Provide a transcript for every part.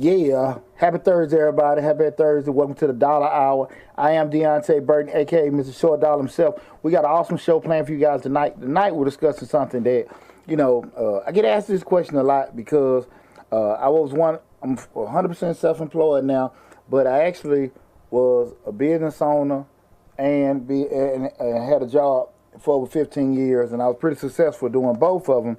Yeah, happy Thursday, everybody. Happy Thursday. Welcome to the Dollar Hour. I am Deonte Burden, aka Mr. Short Dollar himself. We got an awesome show planned for you guys tonight. Tonight we're discussing something that, I get asked this question a lot because I'm 100% self-employed now, but I actually was a business owner and had a job for over 15 years, and I was pretty successful doing both of them.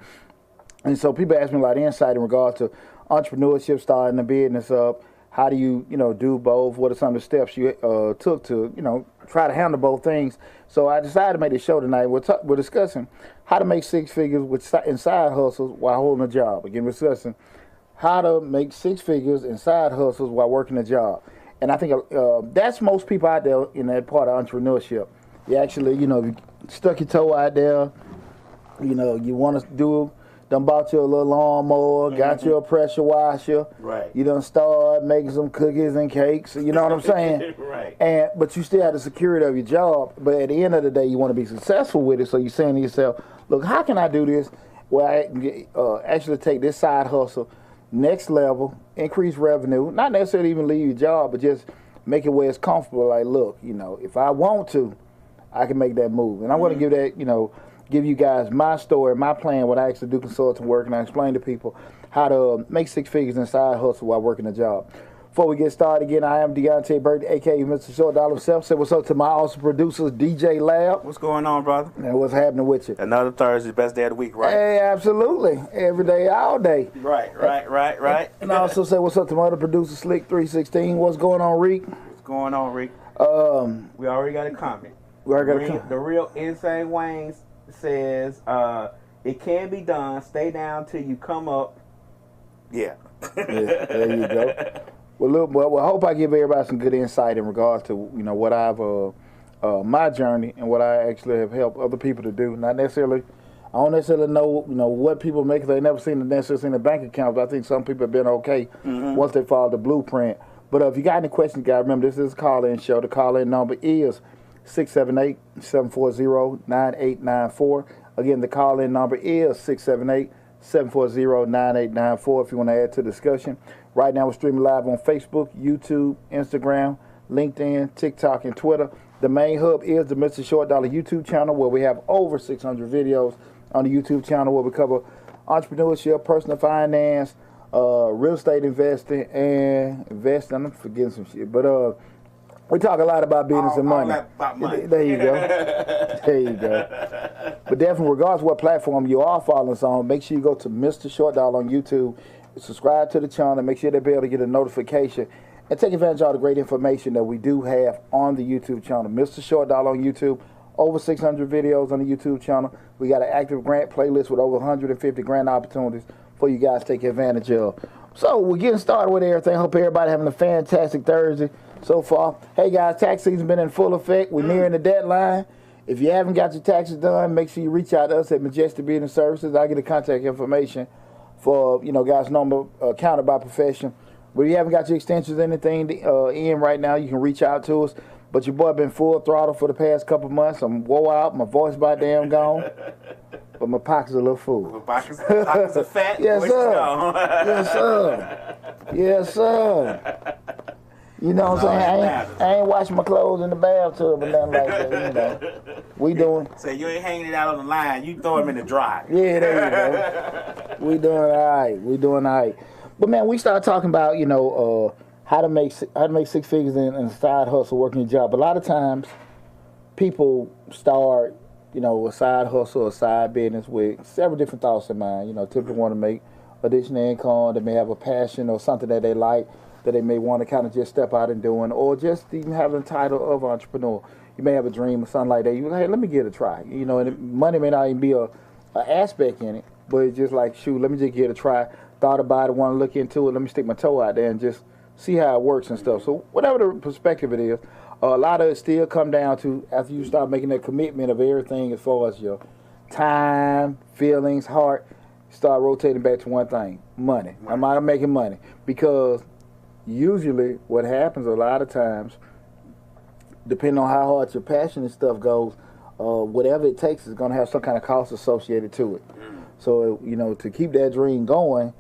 And so people ask me a lot of insight in regards to entrepreneurship, starting a business up. How do you, do both? What are some of the steps you took to, try to handle both things? So I decided to make this show tonight. We're discussing how to make six figures in side hustles while holding a job. Again, we're discussing how to make six figures in side hustles while working a job. And I think that's most people out there in that part of entrepreneurship. You actually, you stuck your toe out there, you want to done bought you a little lawnmower, got you a pressure washer. Right. You done start making some cookies and cakes. You know what I'm saying? Right. But you still have the security of your job. But at the end of the day, you want to be successful with it. So you're saying to yourself, look, how can I do this where I can actually take this side hustle next level, increase revenue, not necessarily even leave your job, but just make it where it's comfortable. Like, look, if I want to, I can make that move. And I'm going to give that, give you guys my story, my plan, what I actually do consulting work, and I explain to people how to make six figures in side hustle while working a job. Before we get started again, I am Deonte Burden, a.k.a. Mr. Short Dollar himself. Say what's up to my awesome producers, DJ Lab. What's going on, brother? And what's happening with you? Another Thursday, best day of the week, right? Hey, absolutely. Every day, all day. Right. And I also say what's up to my other producer, Slick316. What's going on, Reek? What's going on, Rick? We already got a comment. The real Insane Wayne says, it can be done. Stay down till you come up. Yeah. Yeah, there you go. Well, look, I hope I give everybody some good insight in regards to what I've my journey and what I actually have helped other people to do. Not necessarily, I don't necessarily know what people make. They never necessarily seen the bank accounts. But I think some people have been okay once they follow the blueprint. But if you got any questions, guys, remember this is a call-in show. The call-in number is 678-740-9894. Again, the call-in number is 678-740-9894 if you want to add to the discussion. Right now, we're streaming live on Facebook, YouTube, Instagram, LinkedIn, TikTok, and Twitter. The main hub is the Mr. Short Dollar YouTube channel, where we have over 600 videos on the YouTube channel where we cover entrepreneurship, personal finance, real estate investing, and investing. I'm forgetting some shit, but we talk a lot about business and money. All that about money. There you go. There you go. But definitely, regardless of what platform you are following us on, make sure you go to Mr. Short Dollar on YouTube, subscribe to the channel, make sure they'll be able to get a notification, and take advantage of all the great information that we do have on the YouTube channel. Mr. Short Dollar on YouTube, over 600 videos on the YouTube channel. We got an active grant playlist with over 150 grant opportunities for you guys to take advantage of. So we're getting started with everything. Hope everybody having a fantastic Thursday so far. Hey guys, tax season been in full effect. We're nearing the deadline. If you haven't got your taxes done, make sure you reach out to us at Majestic Business Services. I'll get the contact information for, guys' number counted by profession. But if you haven't got your extensions or anything in right now, you can reach out to us. But your boy been full throttle for the past couple months. I'm wore out. My voice about damn gone. But my pocket's a little full. My pockets are fat. Yes, sir. Yes, sir. Yes, sir. You know what I'm saying? I ain't washing my clothes in the bathtub or nothing like that. We doing. Say you ain't hanging it out on the line. You throw them in the dry. Yeah, there you go. We doing all right. But man, we started talking about how to make six figures in a side hustle, working a job. A lot of times, people start a side hustle, a side business with several different thoughts in mind. Typically want to make additional income. They may have a passion or something that they like that they may want to kind of just step out and doing, or just even having the title of entrepreneur. You may have a dream or something like that. You're like, hey, let me give it a try. And money may not even be a aspect in it, but it's just like, shoot, let me just give it a try. Thought about it, want to look into it. Let me stick my toe out there and just see how it works and stuff. So whatever the perspective it is, a lot of it still come down to after you start making that commitment of everything as far as your time, feelings, heart, start rotating back to one thing, money. Am I making money? Because usually what happens a lot of times, depending on how hard your passion and stuff goes, whatever it takes is going to have some kind of cost associated to it. So, to keep that dream going,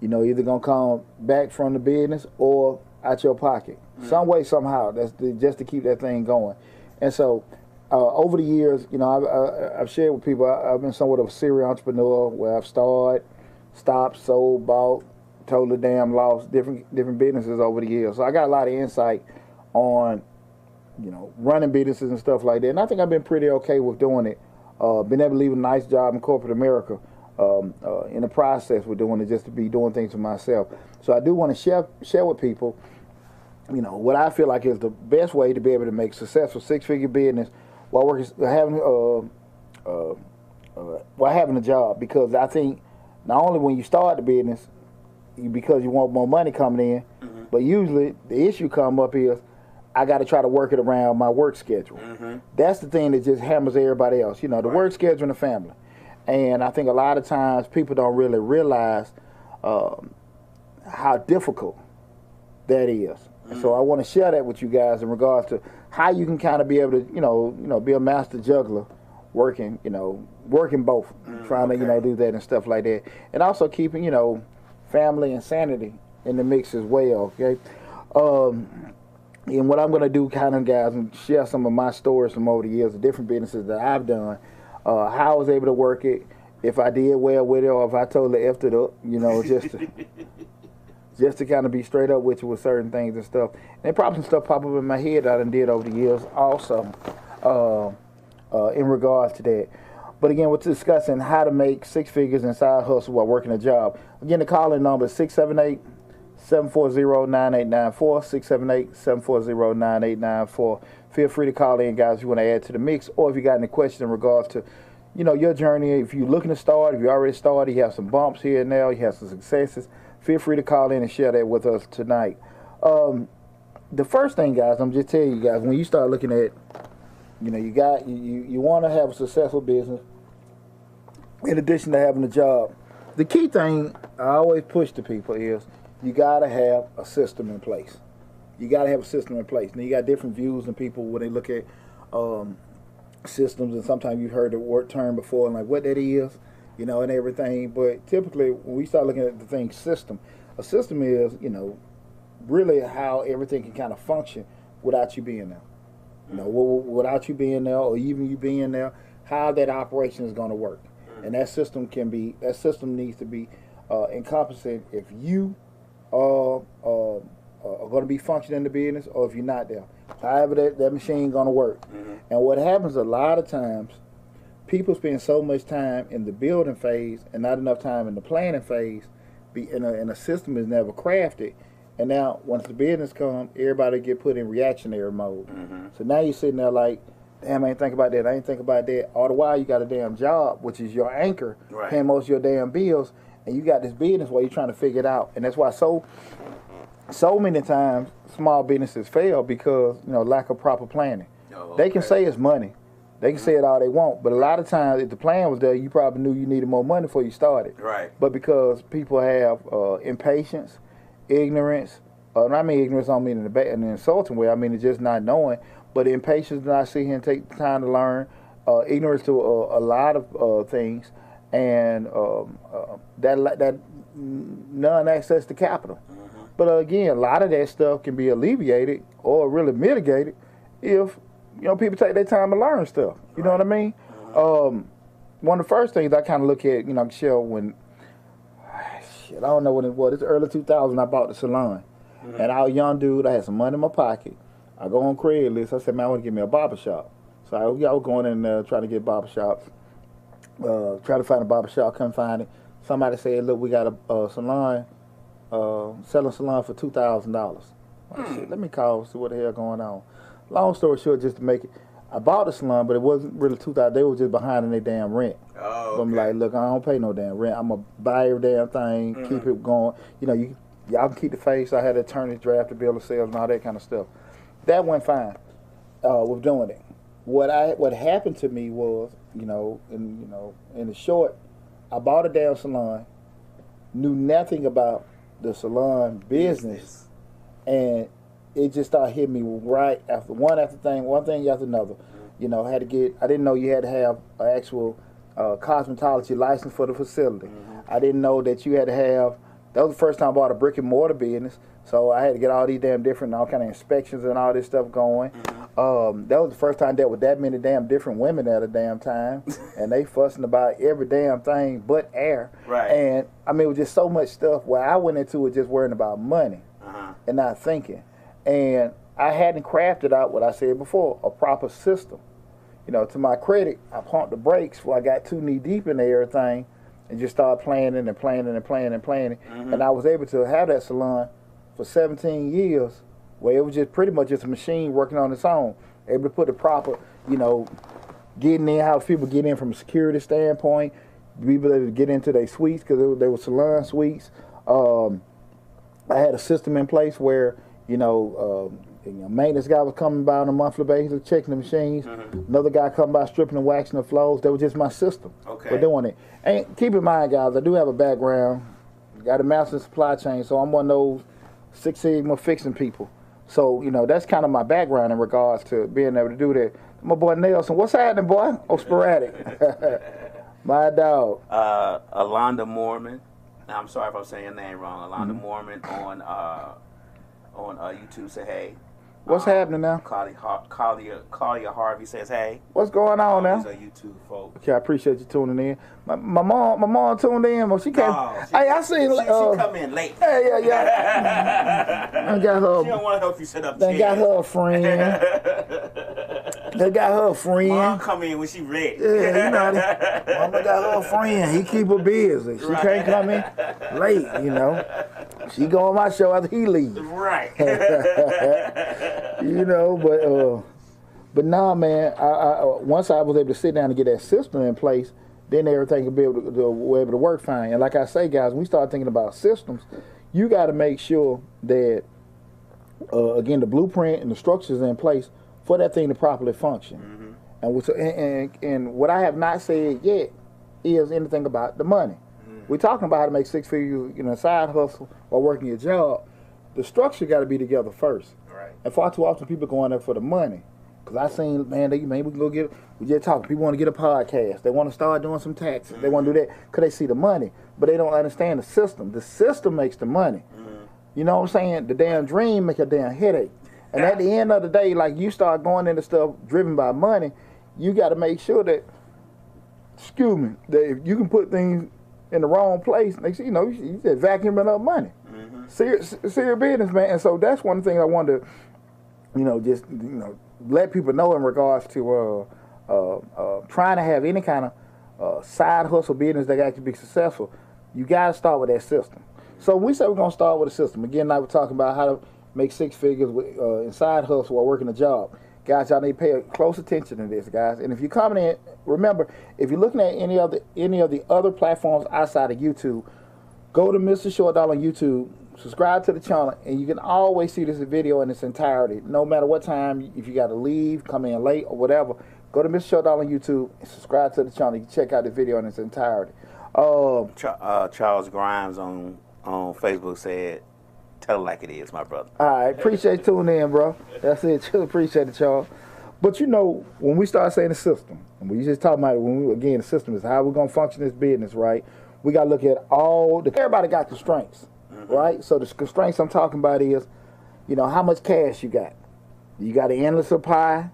You know, either gonna come back from the business or out your pocket, some way, somehow. Just to keep that thing going. And so, over the years, you know, I've shared with people. I've been somewhat of a serial entrepreneur where I've started, stopped, sold, bought, totally damn lost different businesses over the years. So I got a lot of insight on, you know, running businesses and stuff like that. And I think I've been pretty okay with doing it. Been able to leave a nice job in corporate America. In the process with doing it, just to be doing things for myself. So I do want to share with people, you know, what I feel like is the best way to be able to make successful six-figure business while having a job. Because I think not only when you start the business, because you want more money coming in, but usually the issue come up is I got to try to work it around my work schedule. That's the thing that just hammers everybody else. You know, the work schedule and the family. And I think a lot of times people don't really realize how difficult that is. So I want to share that with you guys in regards to how you can kind of be able to, you know, be a master juggler, working both, trying to, you know, do that and stuff like that, and also keeping, you know, family and sanity in the mix as well. Okay, and what I'm gonna do, kind of guys, and share some of my stories from over the years of different businesses that I've done. How I was able to work it, if I did well with it, or if I totally effed it up, you know, just to kind of be straight up with you with certain things and stuff. And probably some stuff pop up in my head that I done did over the years also in regards to that. But again, we're discussing how to make six figures and side hustle while working a job. Again, the call-in number is 678-740-9894, 678-740-9894. Feel free to call in, guys, if you want to add to the mix, or if you got any questions in regards to, you know, your journey. If you're looking to start, if you already started, you have some bumps here and there, you have some successes, feel free to call in and share that with us tonight. The first thing, guys, I'm just telling you guys, when you start looking at, you know, you want to have a successful business in addition to having a job. The key thing I always push to people is you got to have a system in place. You got to have a system in place. Now, you got different views and people when they look at systems, and sometimes you've heard the word term before and like what that is, you know, and everything. But typically, when we start looking at the thing system, a system is, you know, really how everything can kind of function without you being there. You know, without you being there, or even you being there, how that operation is going to work. And that system needs to be encompassing if you are going to be functioning in the business, or if you're not there. However that machine going to work. And what happens a lot of times, people spend so much time in the building phase and not enough time in the planning phase, and a system is never crafted. And now, once the business comes, everybody get put in reactionary mode. So now you're sitting there like, damn, I ain't think about that, I ain't think about that. All the while, you got a damn job, which is your anchor, paying most of your damn bills, and you got this business while you're trying to figure it out. And that's why so many times small businesses fail, because, you know, lack of proper planning. They can say it's money. They can say it all they want, but a lot of times, if the plan was there, you probably knew you needed more money before you started. But because people have impatience, ignorance, and I mean ignorance, I don't mean in an insulting way, I mean it's just not knowing, but impatience, not sit here and take the time to learn, ignorance to a lot of things, and that non-access to capital. But again, a lot of that stuff can be alleviated or really mitigated if, you know, people take their time to learn stuff. You know what I mean? One of the first things I kind of look at, you know, Michelle, when, I don't know when it was, it's early 2000, I bought the salon. And I was a young dude, I had some money in my pocket. I go on Craigslist, I said, man, I want to get me a barber shop. So I was going in there trying to get barber shops, trying to find a barber shop, couldn't find it. Somebody said, look, we got a salon, selling salon for $2,000. Shit, let me call, see what the hell going on. Long story short, just to make it, I bought the salon, but it wasn't really $2,000. They were just behind in their damn rent. So I'm like, look, I don't pay no damn rent. I'm going to buy every damn thing, keep it going. You know, y'all can keep the face. I had an attorney draft the bill of sales and all that kind of stuff. That went fine with doing it. What happened to me was, in the short, I bought a damn salon, knew nothing about the salon business, and it just started hitting me right after one thing after another. You know, I didn't know you had to have an actual cosmetology license for the facility. I didn't know that you had to have That was the first time I bought a brick and mortar business. So I had to get all these damn different, all kind of inspections and all this stuff going. That was the first time I dealt with that many damn different women at a damn time. And they fussing about every damn thing but air. Right. And I mean, it was just so much stuff where I went into it just worrying about money and not thinking. And I hadn't crafted out what I said before, a proper system. You know, to my credit, I pumped the brakes before I got too knee deep in everything and just started planning and planning and planning and planning. And I was able to have that salon for 17 years where it was just pretty much just a machine working on its own. Able to put the proper, you know, getting in, how people get in from a security standpoint, be able to get into their suites because they were salon suites. I had a system in place where, you know, maintenance guy was coming by on a monthly basis, checking the machines. Another guy come by stripping and waxing the floors. That was just my system for doing it. And keep in mind, guys, I do have a background. Got a master in supply chain, so I'm one of those Six Sigma fixing people. So, you know, that's kind of my background in regards to being able to do that. My boy Nelson, what's happening, boy? Oh, sporadic. My dog. Alonda Mormon. I'm sorry if I'm saying your name wrong. Alonda Mormon on YouTube say hey. What's happening now? Claudia Harvey says hey. What's going on now? These are YouTube folks. Okay, I appreciate you tuning in. My mom tuned in. Well, she came. Hey, I seen. She come in late. Yeah. I got her. She don't want to help you set up. They got her a friend. They got her a friend. Mom come in when she ready. Yeah, you know that. Mama got her a friend. He keep her busy. She can't come in late. You know. She go on my show after he leaves. Right. You know, but nah, man. I once I was able to sit down and get that system in place, then everything could be able to work fine. And like I say, guys, when we start thinking about systems, you got to make sure that again the blueprint and the structures in place for that thing to properly function. And what I have not said yet is anything about the money. We're talking about how to make six figures, you know, side hustle while working your job. The structure got to be together first. Right. And far too often people going there for the money. Because I seen, man, we can go we just talking. People want to get a podcast. They want to start doing some taxes. They want to do that because they see the money. But they don't understand the system. The system makes the money. You know what I'm saying? The damn dream make a damn headache. And at the end of the day, like you start going into stuff driven by money, you got to make sure that, that if you can put things in the wrong place, you know, you just vacuuming up money. Serious business, man. And so that's one thing I wanted to, you know, just, you know, let people know in regards to trying to have any kind of side hustle business that actually be successful. You got to start with that system. So we said we're going to start with a system. Again, now we're talking about how to make six figures in side hustle while working a job. Guys, y'all need to pay close attention to this, guys. And if you're coming in, remember, if you're looking at any of the other platforms outside of YouTube, go to Mr. Short Dollar on YouTube, subscribe to the channel, and you can always see this video in its entirety. No matter what time, if you got to leave, come in late, or whatever, go to Mr. Short Dollar on YouTube and subscribe to the channel. You can check out the video in its entirety. Charles Grimes on Facebook said, "Tell it like it is, my brother." All right, appreciate you tuning in, bro. That's it. Just appreciate it, y'all. But you know, when we start saying the system, and we just talking about it, again, the system is how we're gonna function this business, right? We gotta look at everybody got constraints, right? So the constraints I'm talking about is, you know, how much cash you got. You got an endless supply.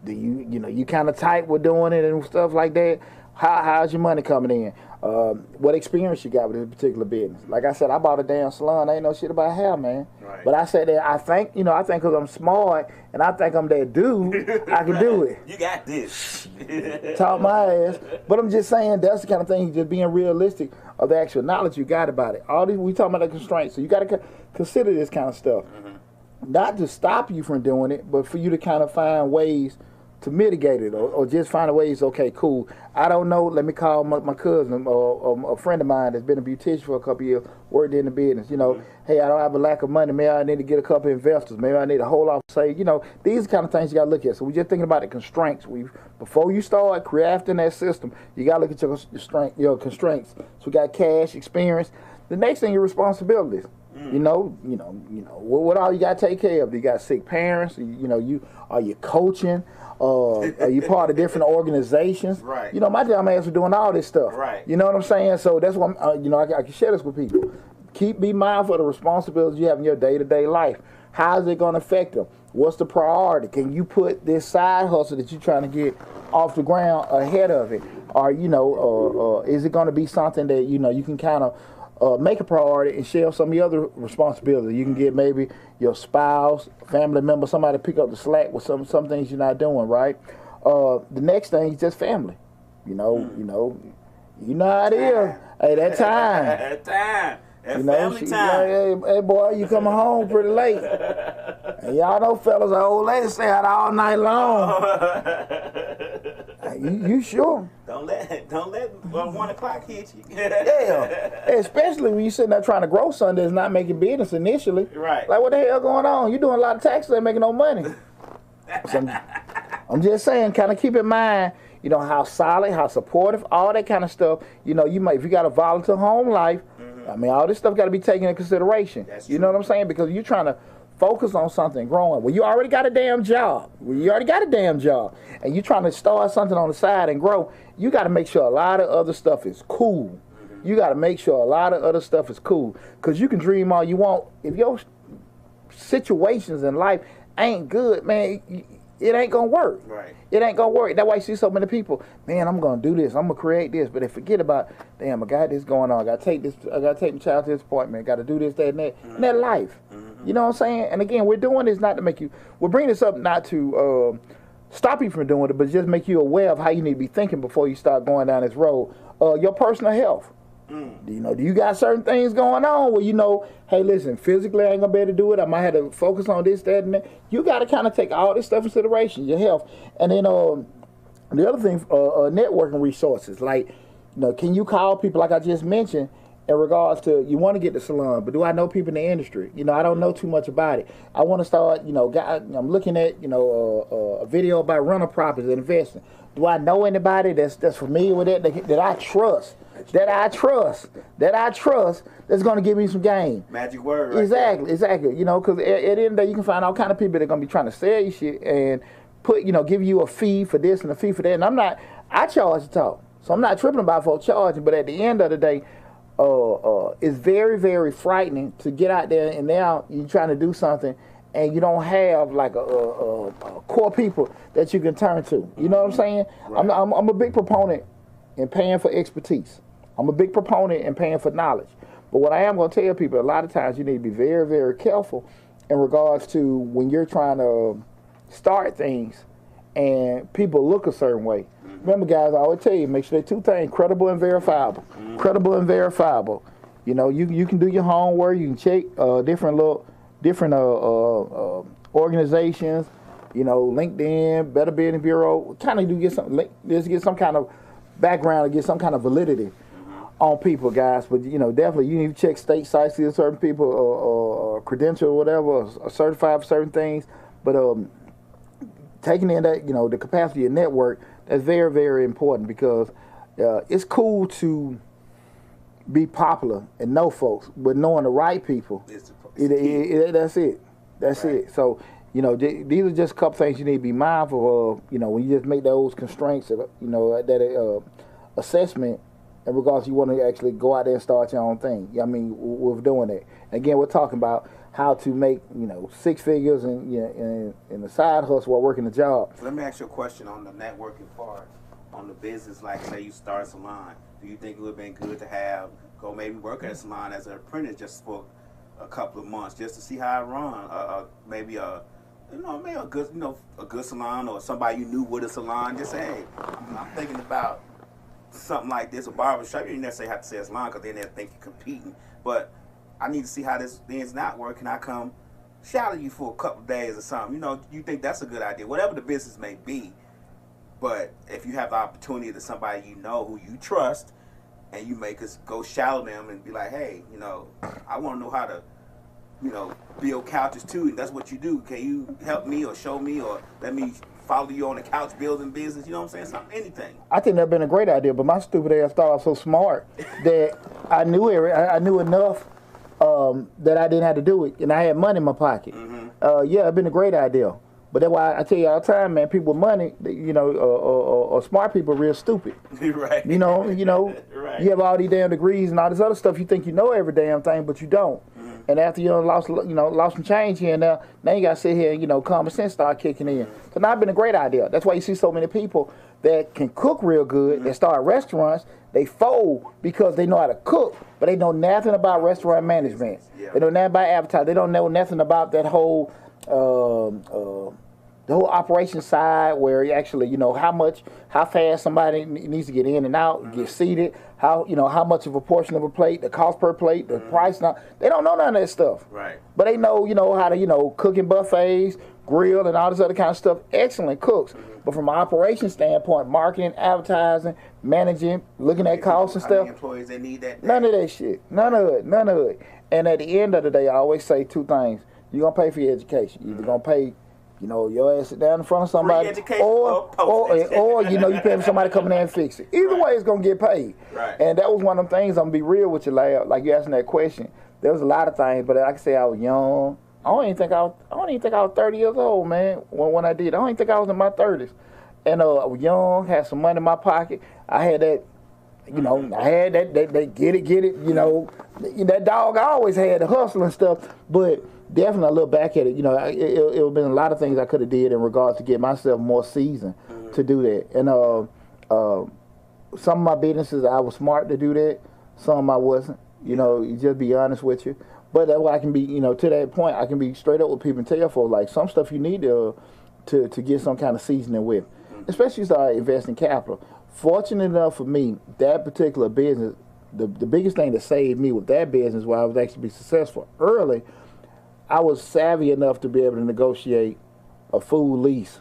Do you kind of tight with doing it and stuff like that? How's your money coming in? What experience you got with this particular business? Like I said, I bought a damn salon. I ain't know shit about hair, man. Right. But I said that I think because I'm smart and I think I'm that dude, I can do it. You got this. Taught my ass. But I'm just saying that's the kind of thing, just being realistic of the actual knowledge you got about it. All these, we talking about the constraints. So you got to consider this kind of stuff. Not to stop you from doing it, but for you to kind of find ways to mitigate it, or just find ways. Okay, cool. I don't know. Let me call my cousin or a friend of mine that's been a beautician for a couple of years, worked in the business. You know, hey, I don't have a lack of money. Maybe I need to get a couple of investors. Maybe I need to hold off. Say, you know, these kind of things you got to look at. So we're just thinking about the constraints. Before you start crafting that system, you got to look at your constraints. So we got cash, experience. The next thing, your responsibilities. You know, what all you got to take care of. You got sick parents. Are you coaching? Are you part of different organizations? Right. You know, my dumb ass was doing all this stuff. Right. You know what I'm saying? So that's why I can share this with people. Be mindful of the responsibilities you have in your day-to-day life. How is it going to affect them? What's the priority? Can you put this side hustle that you're trying to get off the ground ahead of it? Or, is it going to be something that, you can kind of make a priority and share some of your other responsibilities? You can get maybe your spouse, family member, somebody to pick up the slack with some things you're not doing, right? The next thing is just family. You know how it is. Hey, that time. That time. That family time. Hey, boy, you coming home pretty late. And y'all know fellas, old ladies stay out all night long. You sure? Don't let 1 o'clock hit you. Yeah. Especially when you sitting there trying to grow something that's not making business initially. Right. Like, what the hell going on? You doing a lot of taxes, ain't making no money. So I'm just saying, kind of keep in mind, how solid, how supportive, all that kind of stuff. You might, if you got a volatile home life, I mean, all this stuff got to be taken into consideration. You know what I'm saying? Because you're trying to focus on something growing. Well, you already got a damn job. And you're trying to start something on the side and grow. You got to make sure a lot of other stuff is cool. You got to make sure a lot of other stuff is cool. Because you can dream all you want. If your situations in life ain't good, man, it ain't going to work. Right. It ain't going to work. That's why you see so many people, man, I'm going to do this. I'm going to create this. But they forget about, damn, I got this going on. I got to take my child to this appointment. Got to do this, that, and that. And that life. You know what I'm saying? And again, we're doing this not to make you, we're bringing this up not to stop you from doing it, but just make you aware of how you need to be thinking before you start going down this road. Your personal health. Do you got certain things going on where hey, listen, physically I ain't gonna be able to do it. I might have to focus on this, that, and that. You got to kind of take all this stuff into consideration, your health. And then the other thing, networking resources. Like, can you call people like I just mentioned in regards to you want to get the salon, but do I know people in the industry? I don't know too much about it. I want to start, I'm looking at, a video about rental properties and investing. Do I know anybody that's familiar with it, that I trust? That I trust, that's going to give me some game. Magic word, right? Exactly. Because at the end of the day, you can find all kind of people that are going to be trying to sell you shit and give you a fee for this and a fee for that. And I charge to talk. So I'm not tripping about for charging, but at the end of the day, it's very, very frightening to get out there and now you're trying to do something and you don't have like a core people that you can turn to. You know what I'm saying? Right. I'm a big proponent in paying for expertise. I'm a big proponent in paying for knowledge. But what I am going to tell people, a lot of times you need to be very, very careful in regards to when you're trying to start things and people look a certain way. Remember, guys, I always tell you, make sure they're two things, credible and verifiable. Credible and verifiable. You can do your homework. You can check different organizations, LinkedIn, Better Business Bureau. Kind of get some kind of background to get some kind of validity on people, guys. But definitely you need to check state sites, see certain people or credential or whatever, or certified for certain things. But taking in that the capacity of network, that's very, very important because it's cool to be popular and know folks, but knowing the right people, that's it. That's right. It. So these are just a couple things you need to be mindful of. When you just make those constraints, that assessment in regards to you want to actually go out there and start your own thing. I mean, we're doing it. Again, we're talking about how to make 6 figures in the side hustle while working a job. So let me ask you a question on the networking part, on the business. Like, say you start a salon, do you think it would have been good to go maybe work at a salon as an apprentice just for a couple of months just to see how it run? Maybe a good salon or somebody you knew with a salon. Just say, hey, I'm thinking about something like this, a barbershop. You didn't necessarily have to say a salon because then they'll think you're competing. But I need to see how this thing's not working. I come shadow you for a couple of days or something. You think that's a good idea, whatever the business may be. But if you have the opportunity to somebody who you trust, and you make us go shadow them and be like, hey, I want to know how to, build couches too, and that's what you do. Can you help me or show me or let me follow you on the couch building business? You know what I'm saying? Anything. I think that'd been a great idea, but my stupid ass thought I was so smart that I knew enough that I didn't have to do it, and I had money in my pocket. Yeah, it'd been a great idea. But that's why I tell you all the time, man. People with money, you know, or smart people, are real stupid. Right. You know. Right. You have all these damn degrees and all this other stuff. You think you know every damn thing, but you don't. And after you lost some change here and there, now you got to sit here and, you know, common sense start kicking in. So now it's been a great idea. That's why you see so many people that can cook real good, that start restaurants, they fold because they know how to cook, but they know nothing about restaurant management. They know nothing about advertising. They don't know nothing about that whole the whole operation side where you actually, you know, how fast somebody needs to get in and out, get seated, how much of a portion of a plate, the cost per plate, the price. Now, they don't know none of that stuff. Right. But they know, you know, how to, you know, cook in buffets, grill, and all this other kind of stuff. Excellent cooks. But from an operation standpoint, marketing, advertising, managing, looking at costs and stuff. How many employees they need that day? None of that shit. None of it. And at the end of the day, I always say two things. You're going to pay for your education. You're either going to pay, you know, your ass sit down in front of somebody, or you know, you pay for somebody to come in there and fix it. Either way, it's gonna get paid. Right. And that was one of them things. I'm gonna be real with you, like you asking that question. There was a lot of things, but like I say, I was young. I don't even think I was 30 years old, man. When I did, I don't even think I was in my 30s. And I was young, had some money in my pocket. I had that. You know, I had that. They get it. You know, that dog. I always had the hustle and stuff, but. Definitely, I look back at it. You know, it would have been a lot of things I could have did in regards to get myself more seasoned to do that. And some of my businesses, I was smart to do that. Some I wasn't. You know, just be honest with you. But that's why I can be, you know, to that point, I can be straight up with people and tell folks, like, some stuff you need to get some kind of seasoning with, especially start investing capital. Fortunate enough for me, that particular business, the biggest thing that saved me with that business, where I was actually be successful early. I was savvy enough to be able to negotiate a food lease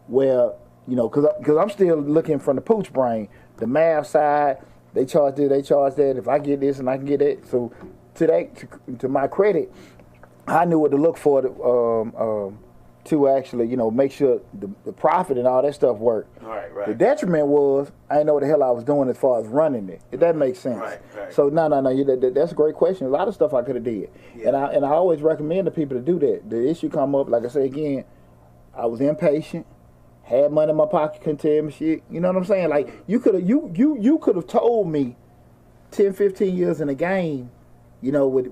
where, you know, because I'm still looking from the pooch brain, the math side, they charge this, they charge that. If I get this and I can get that. So to my credit, I knew what to look for to actually, you know, make sure the profit and all that stuff worked. Right. The detriment was I didn't know what the hell I was doing as far as running it. If that makes sense. Right. So no, that's a great question. A lot of stuff I could have did, and I always recommend to people to do that. The issue come up, like I say again, I was impatient, had money in my pocket, couldn't tell me shit. You know what I'm saying? Like you could have told me 10, 15 years in the game, you know, with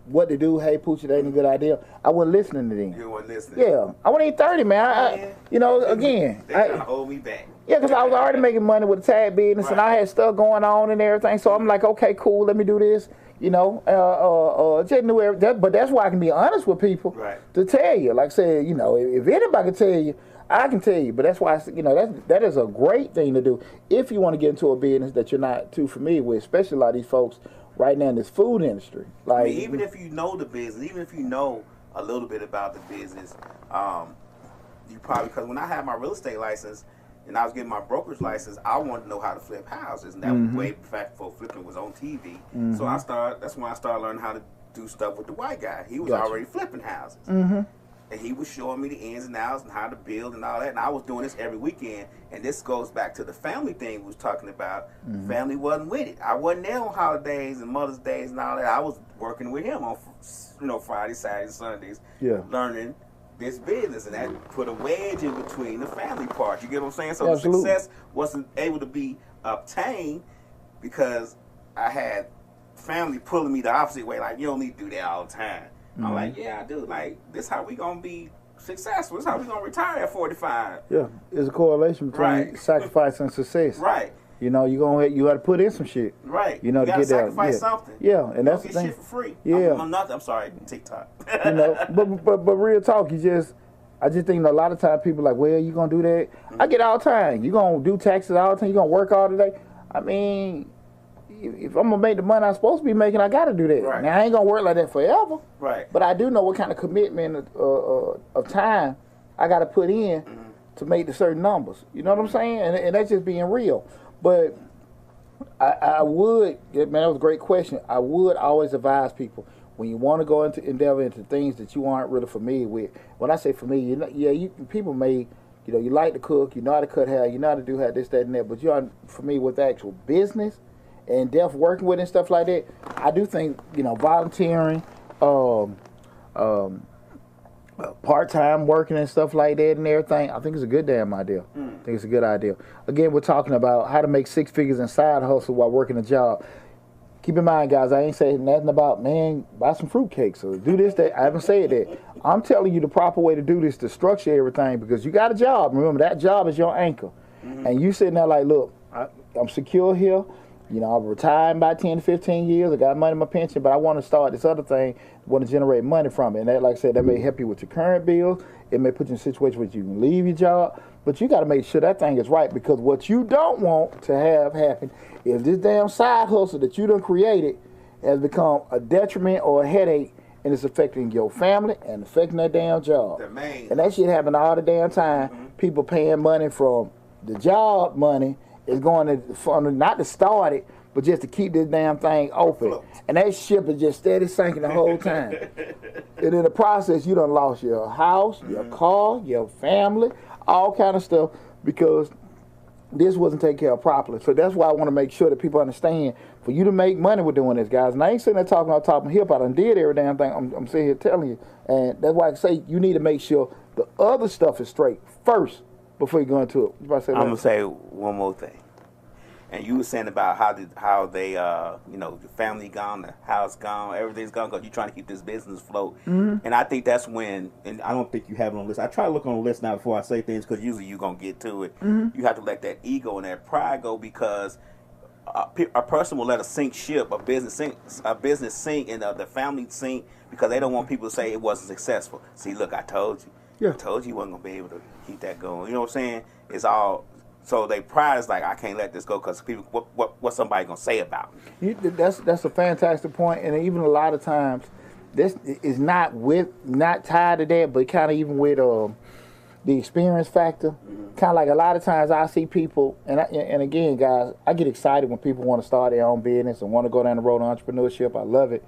what to do. Hey, Pooch, that ain't a good idea. I wasn't listening to them. You weren't listening. Yeah, I wasn't even 30, man. You know, again, they trying to hold me back. Yeah, because I was already making money with the tag business, and I had stuff going on and everything. So I'm like, okay, cool, let me do this. You know, just knew everything. But that's why I can be honest with people to tell you. Like I said, you know, if anybody can tell you, I can tell you. But that's why, you know, that is a great thing to do if you want to get into a business that you're not too familiar with, especially a lot of these folks right now in this food industry. Like, I mean, even if you know the business, even if you know a little bit about the business, you probably, because when I had my real estate license and I was getting my brokerage license, I wanted to know how to flip houses, and that was way back before flipping was on TV. So that's when I started learning how to do stuff with the white guy. He was already flipping houses. And he was showing me the ins and outs and how to build and all that. And I was doing this every weekend. And this goes back to the family thing we was talking about. Family wasn't with it. I wasn't there on holidays and Mother's Days and all that. I was working with him on, you know, Fridays, Saturdays, Sundays, learning this business. And that put a wedge in between the family part. You get what I'm saying? So the success wasn't able to be obtained because I had family pulling me the opposite way. Like, you don't need to do that all the time. I'm like, yeah, I do. Like, this how we gonna be successful. This how we gonna retire at 45. Yeah, there's a correlation between sacrifice and success. Right. You know, you got to put in some shit. Right. You know, to get there. Sacrifice something. Yeah, and that's the the thing. thing. Shit for free. Yeah. I'm sorry, TikTok. You know, but real talk, I just think a lot of times people are like, well, you gonna do that? I get all the time. You gonna do taxes all the time? You gonna work all the day? I mean, if I'm gonna make the money I'm supposed to be making, I gotta do that. Right. Now I ain't gonna work like that forever. Right. But I do know what kind of commitment of time I gotta put in to make the certain numbers. You know what I'm saying? And that's just being real. But I would, man, that was a great question. I would always advise people when you want to go into endeavor into things that you aren't really familiar with. When I say familiar, people may, you know, you like to cook, you know how to cut hair, you know how to do hair, this, that, and that, but you aren't familiar with the actual business and depth working with it and stuff like that. I do think, you know, volunteering, part-time working and stuff like that and everything, I think it's a good damn idea. I think it's a good idea. Again, we're talking about how to make 6 figures in side hustle while working a job. Keep in mind, guys, I ain't saying nothing about, man, buy some fruitcakes or do this, that. I haven't said that. I'm telling you the proper way to do this, to structure everything, because you got a job. Remember, that job is your anchor. And you sitting there like, look, I'm secure here. You know, I'm retired in about 10 to 15 years. I got money in my pension, but I want to start this other thing, want to generate money from it. And that, like I said, that may help you with your current bills. It may put you in a situation where you can leave your job. But you got to make sure that thing is right, because what you don't want to have happen is this damn side hustle that you done created has become a detriment or a headache, and it's affecting your family and affecting that damn job. And that shit happen all the damn time. People paying money from the job money is going to fund, not to start it, but just to keep this damn thing open. And that ship is just steady sinking the whole time. And in the process, you done lost your house, your car, your family, all kind of stuff, because this wasn't taken care of properly. So that's why I want to make sure that people understand, for you to make money with doing this, guys. And I ain't sitting there talking on top of hip. I done did every damn thing. I'm sitting here telling you. And that's why I say you need to make sure the other stuff is straight first before you go into it. I'm going to say one more thing. And you were saying about how they you know, the family gone, the house gone, everything's gone, because you're trying to keep this business afloat. And I think that's when, and I don't think you have it on the list. I try to look on the list now before I say things, because usually you're going to get to it. You have to let that ego and that pride go, because a person will let a sink ship, a business sink, and the family sink, because they don't want people to say it wasn't successful. See, look, I told you. I told you wasn't going to be able to keep that going. You know what I'm saying? It's all... So they pride is like, I can't let this go, because people, what somebody gonna say about me? That's a fantastic point, and even a lot of times, this is not tied to that, but kind of even with the experience factor. Kind of like a lot of times I see people, and again, guys, I get excited when people want to start their own business and want to go down the road of entrepreneurship. I love it,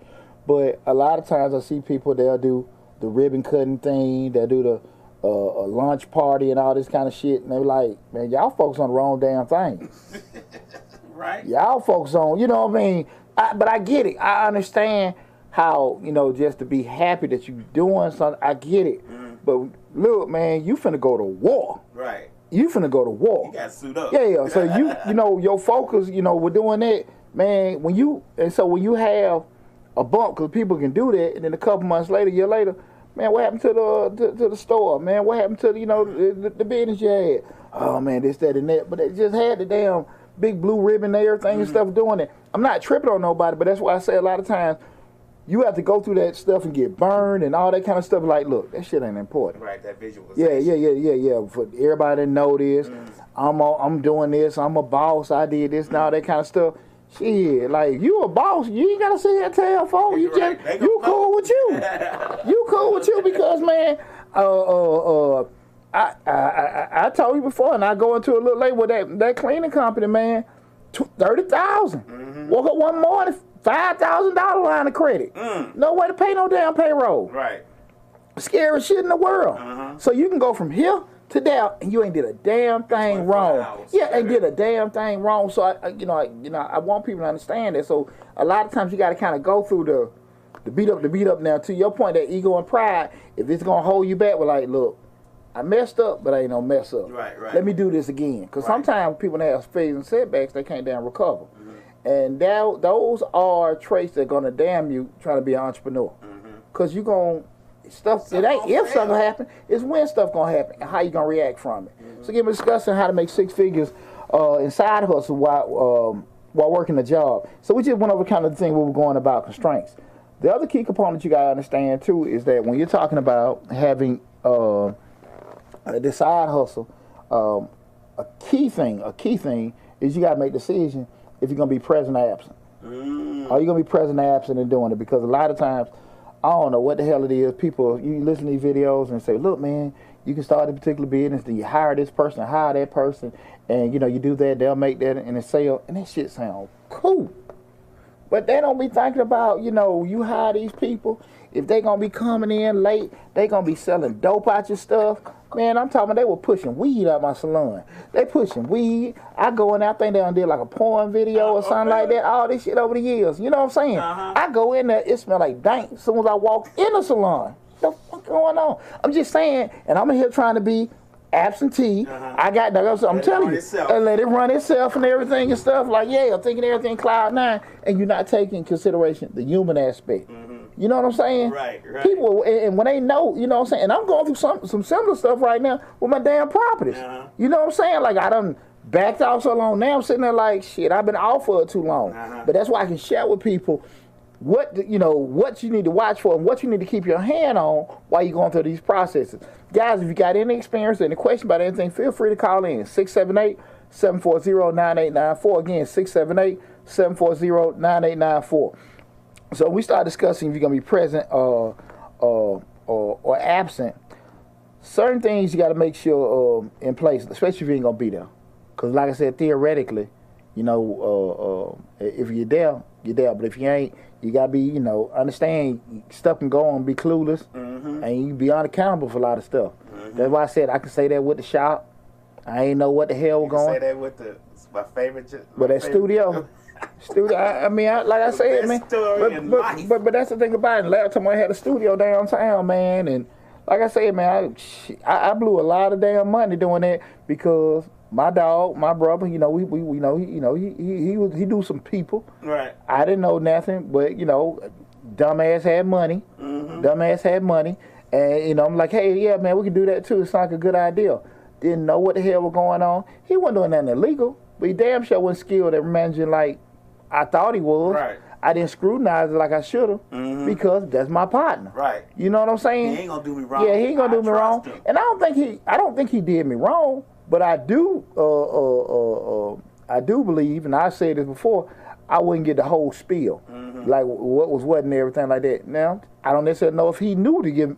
but a lot of times I see people, they'll do the ribbon cutting thing, they'll do a lunch party and all this kind of shit, and they're like, man, y'all focus on the wrong damn thing. Right. Y'all focus on, you know what I mean? But I get it. I understand how, you know, just to be happy that you're doing something, I get it. But look, man, you finna go to war. Right. You finna go to war. You got to suit up. Yeah. So you know, your focus, you know, we're doing that, man, when you have a bump, because people can do that, and then a couple months later, a year later, man, what happened to the store? Man, what happened to, you know, the business you had? Oh, man, this, that, and that. But they just had the damn big blue ribbon and everything and stuff doing it. I'm not tripping on nobody, but that's why I say a lot of times you have to go through that stuff and get burned and all that kind of stuff. Like, look, that shit ain't important. Right, that visualization. Yeah. For everybody to know this, I'm doing this, I'm a boss, I did this and all that kind of stuff. Shit, like, you a boss, you ain't gotta sit here and tell folks. You cool with you. You cool with you, because, man, I told you before, and I go into a little later with that cleaning company, man, $30,000. Woke up one morning, $5,000 line of credit. No way to pay no damn payroll. Right. Scary shit in the world. So you can go from here to there, and you ain't did a damn thing wrong. Ain't did a damn thing wrong. So I want people to understand that. So a lot of times you got to kind of go through the beat up. Now, to your point, that ego and pride, if it's gonna hold you back, we're like, look, I messed up, but I ain't no mess up. Right. Let me do this again, because sometimes people that have failures and setbacks, they can't damn recover. And those are traits that are gonna damn you trying to be an entrepreneur, because you gonna. Stuff, it ain't if something happen, it's when stuff gonna happen and how you gonna react from it. So again, we're discussing how to make 6 figures in side hustle while working a job. So we just went over kind of the thing we were going about constraints. The other key component you gotta understand too is that when you're talking about having this side hustle, a key thing is you gotta make a decision if you're gonna be present or absent. Are you gonna be present or absent in doing it? Because a lot of times, I don't know what the hell it is. People, you listen to these videos and say, look, man, you can start a particular business, then you hire this person, hire that person, and, you know, you do that, they'll make that in a sale, and that shit sounds cool. But they don't be thinking about, you know, you hire these people, if they going to be coming in late, they going to be selling dope out your stuff. Man, I'm talking, they were pushing weed out my salon. They pushing weed. I go in there, I think they done did like a porn video or something like that. All this shit over the years. You know what I'm saying? I go in there, it smell like dank as soon as I walk in the salon. The fuck What's going on? I'm just saying, and I'm here trying to be absentee. I got, I'm telling you, and let it run itself and everything and stuff. Like, yeah, I'm thinking everything cloud nine, and you're not taking into consideration the human aspect. You know what I'm saying? Right. People, and when they know, you know what I'm saying, and I'm going through some similar stuff right now with my damn properties. You know what I'm saying? Like, I done backed off so long, now I'm sitting there like, shit, I've been off for too long. But that's why I can share with people what you need to watch for and what you need to keep your hand on while you're going through these processes. Guys, if you got any experience or any question about anything, feel free to call in 678-740-9894. Again, 678-740-9894. So we start discussing if you're gonna be present or absent. Certain things you got to make sure in place, especially if you ain't gonna be there. Because like I said, theoretically, if you're there, you're there. But if you ain't, you gotta be, understand stuff can go on, be clueless, and you can be unaccountable for a lot of stuff. That's why I said I can say that with the shop. I ain't know what the hell was going. Say that with my favorite. Studio. I mean, like I said, man. But that's the thing about it. Last time I had a studio downtown, man, and like I said, man, I blew a lot of damn money doing that because my dog, my brother, he do some people. Right. I didn't know nothing, but dumbass had money. Dumbass had money, and I'm like, hey, yeah, man, we can do that too. It's like a good idea. Didn't know what the hell was going on. He wasn't doing nothing illegal, but he damn sure wasn't skilled at managing like I thought he was. Right. I didn't scrutinize it like I should have because that's my partner. Right. You know what I'm saying? He ain't gonna do me wrong. Yeah, he ain't gonna do me wrong. Him. And I don't think he did me wrong, but I do believe, and I said this before, I wouldn't get the whole spiel, like what was what and everything like that. Now I don't necessarily know if he knew the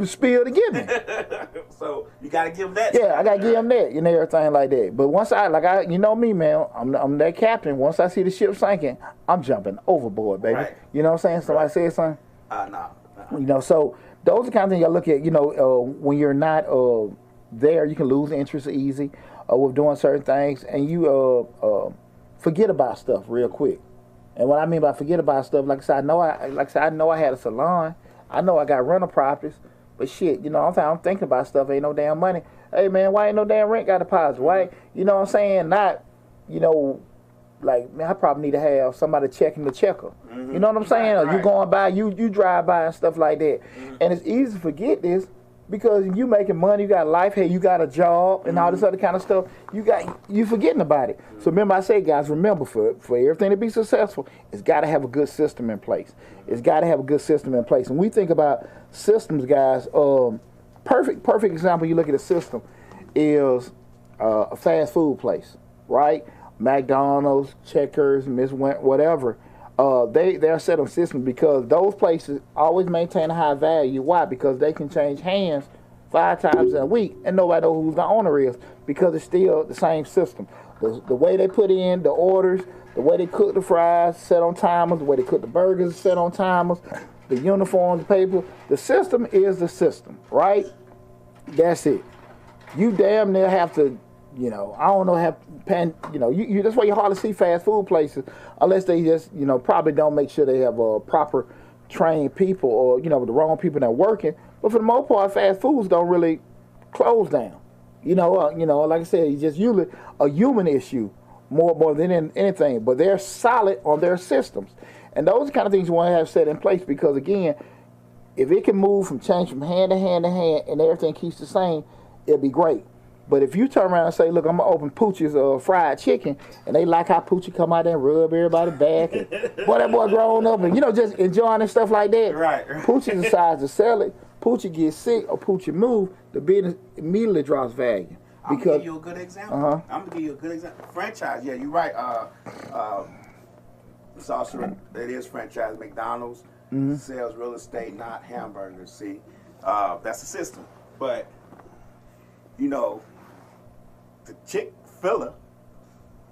spiel to give me. So you gotta give him that. Yeah, I gotta give him that, everything like that. But once you know me, man, I'm that captain. Once I see the ship sinking, I'm jumping overboard, baby. Right. You know what I'm saying? Somebody said something? No. So those are the kind of things you gotta look at. When you're not there, you can lose interest easy with doing certain things, and you forget about stuff real quick. And what I mean by forget about stuff, like I said, I know I had a salon. I know I got rental properties. But shit, I'm thinking about stuff. Ain't no damn money. Hey, man, why ain't no damn rent got deposit? Why, you know what I'm saying? Not, like, man, I probably need to have somebody checking the checker. You know what I'm saying? Or you going by, you drive by and stuff like that. And it's easy to forget this because you making money, you got a life, hey, you got a job and all this other kind of stuff. You forgetting about it. So remember I said, guys, remember for everything to be successful, it's got to have a good system in place. It's got to have a good system in place. And we think about systems, guys. Perfect example. You look at a system is a fast food place, right? McDonald's, Checkers, Miss Went, whatever. They're set on systems because those places always maintain a high value. Why? Because they can change hands 5 times in a week and nobody knows who the owner is because it's still the same system. The way they put in the orders, the way they cook the fries set on timers, the way they cook the burgers set on timers, the uniforms, the paper. The system is the system, right? That's it. You damn near have to, I don't know, that's why you hardly see fast food places unless they just, probably don't make sure they have proper trained people or, the wrong people that are working. But for the most part, fast foods don't really close down. Like I said, it's just usually a human issue more than anything. But they're solid on their systems. And those are the kind of things you want to have set in place because, again, if it can change from hand to hand to hand and everything keeps the same, it'll be great. But if you turn around and say, look, I'm going to open Poochie's fried chicken, and they like how Poochie come out there and rub everybody's back, and boy, that boy grown up and, just enjoying and stuff like that. Right. Poochie decides to sell it, Poochie gets sick, or Poochie move, the business immediately drops value. I'm going to give you a good example. I'm going to give you a good example. Franchise, yeah, you're right. Saucer, it is franchise. McDonald's sells real estate, not hamburgers, see? That's the system. But, the Chick-fil-A,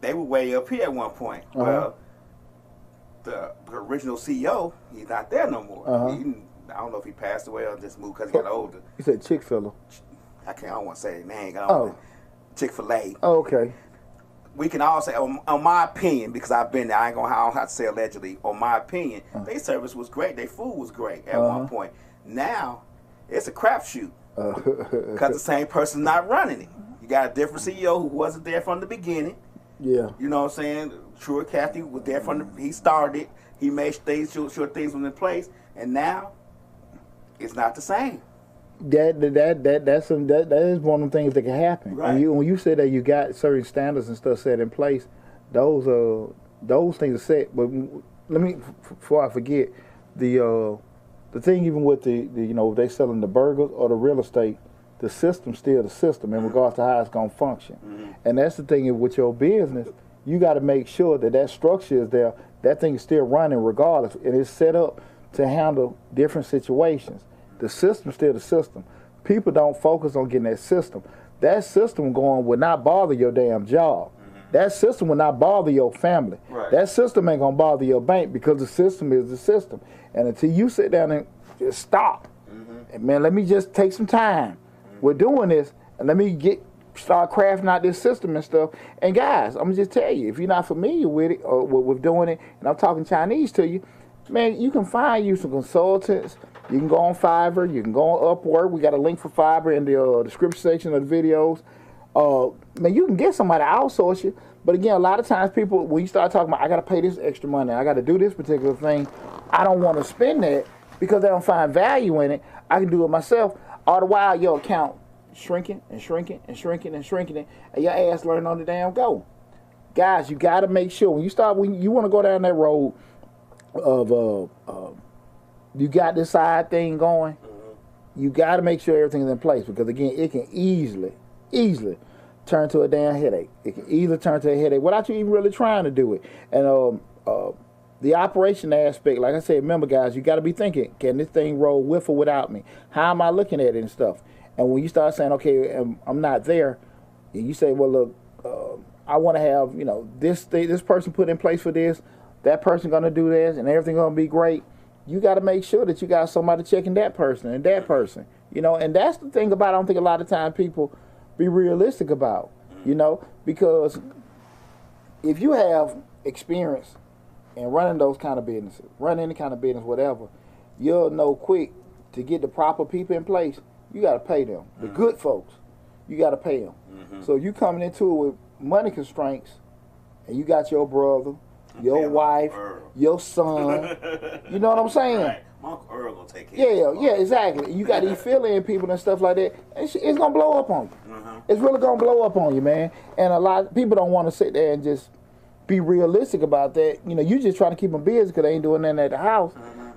they were way up here at one point. Well, the original CEO, he's not there no more. I don't know if he passed away or just moved because he got older. You said Chick-fil-A. I don't want to say his name. Chick-fil-A. Oh, okay. We can all say, on my opinion, because I've been there, I don't have to say allegedly, on my opinion, their service was great, their food was great at one point. Now, it's a crapshoot. Because the same person's not running it. You got a different CEO who wasn't there from the beginning. Yeah. You know what I'm saying? Truett Cathy was there he started it. He made sure things were in place. And now, it's not the same. That is one of the things that can happen. Right. When you say that you got certain standards and stuff set in place, those things are set. But let me, before I forget, the thing even with the they selling the burgers or the real estate, the system's still the system in regards to how it's gonna function. Mm-hmm. And that's the thing with your business. You got to make sure that structure is there. That thing is still running regardless, and it's set up to handle different situations. The system's still the system. People don't focus on getting that system. That system going will not bother your damn job. Mm-hmm. That system will not bother your family. Right. That system ain't going to bother your bank because the system is the system. And until you sit down and just stop, and man, let me just take some time. We're doing this, and let me start crafting out this system and stuff. And guys, I'm going to just tell you, if you're not familiar with it or with doing it, and I'm talking Chinese to you, man, you can find you some consultants. You can go on Fiverr. You can go on Upwork. We got a link for Fiverr in the description section of the videos. Man, you can get somebody to outsource you. But again, a lot of times people, when you start talking about, I got to pay this extra money, I got to do this particular thing, I don't want to spend that because they don't find value in it. I can do it myself. All the while, your account shrinking and shrinking and shrinking and shrinking, and your ass learning on the damn go. Guys, you got to make sure when you want to go down that road of you got this side thing going, you got to make sure everything's in place because again, it can easily turn to a damn headache. It can easily turn to a headache without you even really trying to do it. And the operation aspect, like I said, remember guys, you got to be thinking, can this thing roll with or without me? How am I looking at it and stuff? And when you start saying, okay, I'm not there, and you say, well, look, I want to have this person put in place for this, that person going to do this, and everything going to be great. You got to make sure that you got somebody checking that person and that person, and that's the thing about, I don't think a lot of times people be realistic about, because if you have experience in running those kind of businesses, run any kind of business, whatever, you'll know quick to get the proper people in place, you got to pay them. The good folks, you got to pay them. Mm-hmm. So you coming into it with money constraints, and you got your brother, your wife, your son. You know what I'm saying? Right. My Uncle Earl gonna take care of it. Yeah, exactly. You got these fill-in people and stuff like that. It's gonna blow up on you. It's really gonna blow up on you, man. And a lot of people don't want to sit there and just be realistic about that. You just trying to keep them busy because they ain't doing nothing at the house.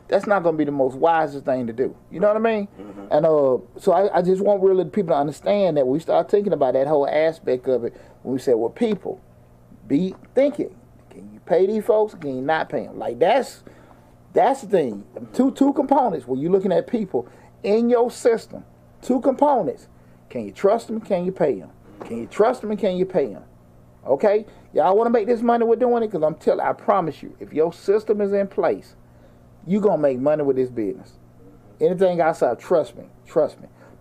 That's not gonna be the most wisest thing to do. You know what I mean? And so I just want really people to understand that when we start thinking about that whole aspect of it, when we say, well, people, be thinking. Can you pay these folks? Can you not pay them? Like that's the thing. Two components when you're looking at people in your system. Two components. Can you trust them? Can you pay them? Can you trust them and can you pay them? Okay? Y'all want to make this money with doing it? Because I promise you, if your system is in place, you're going to make money with this business. Anything outside, trust me.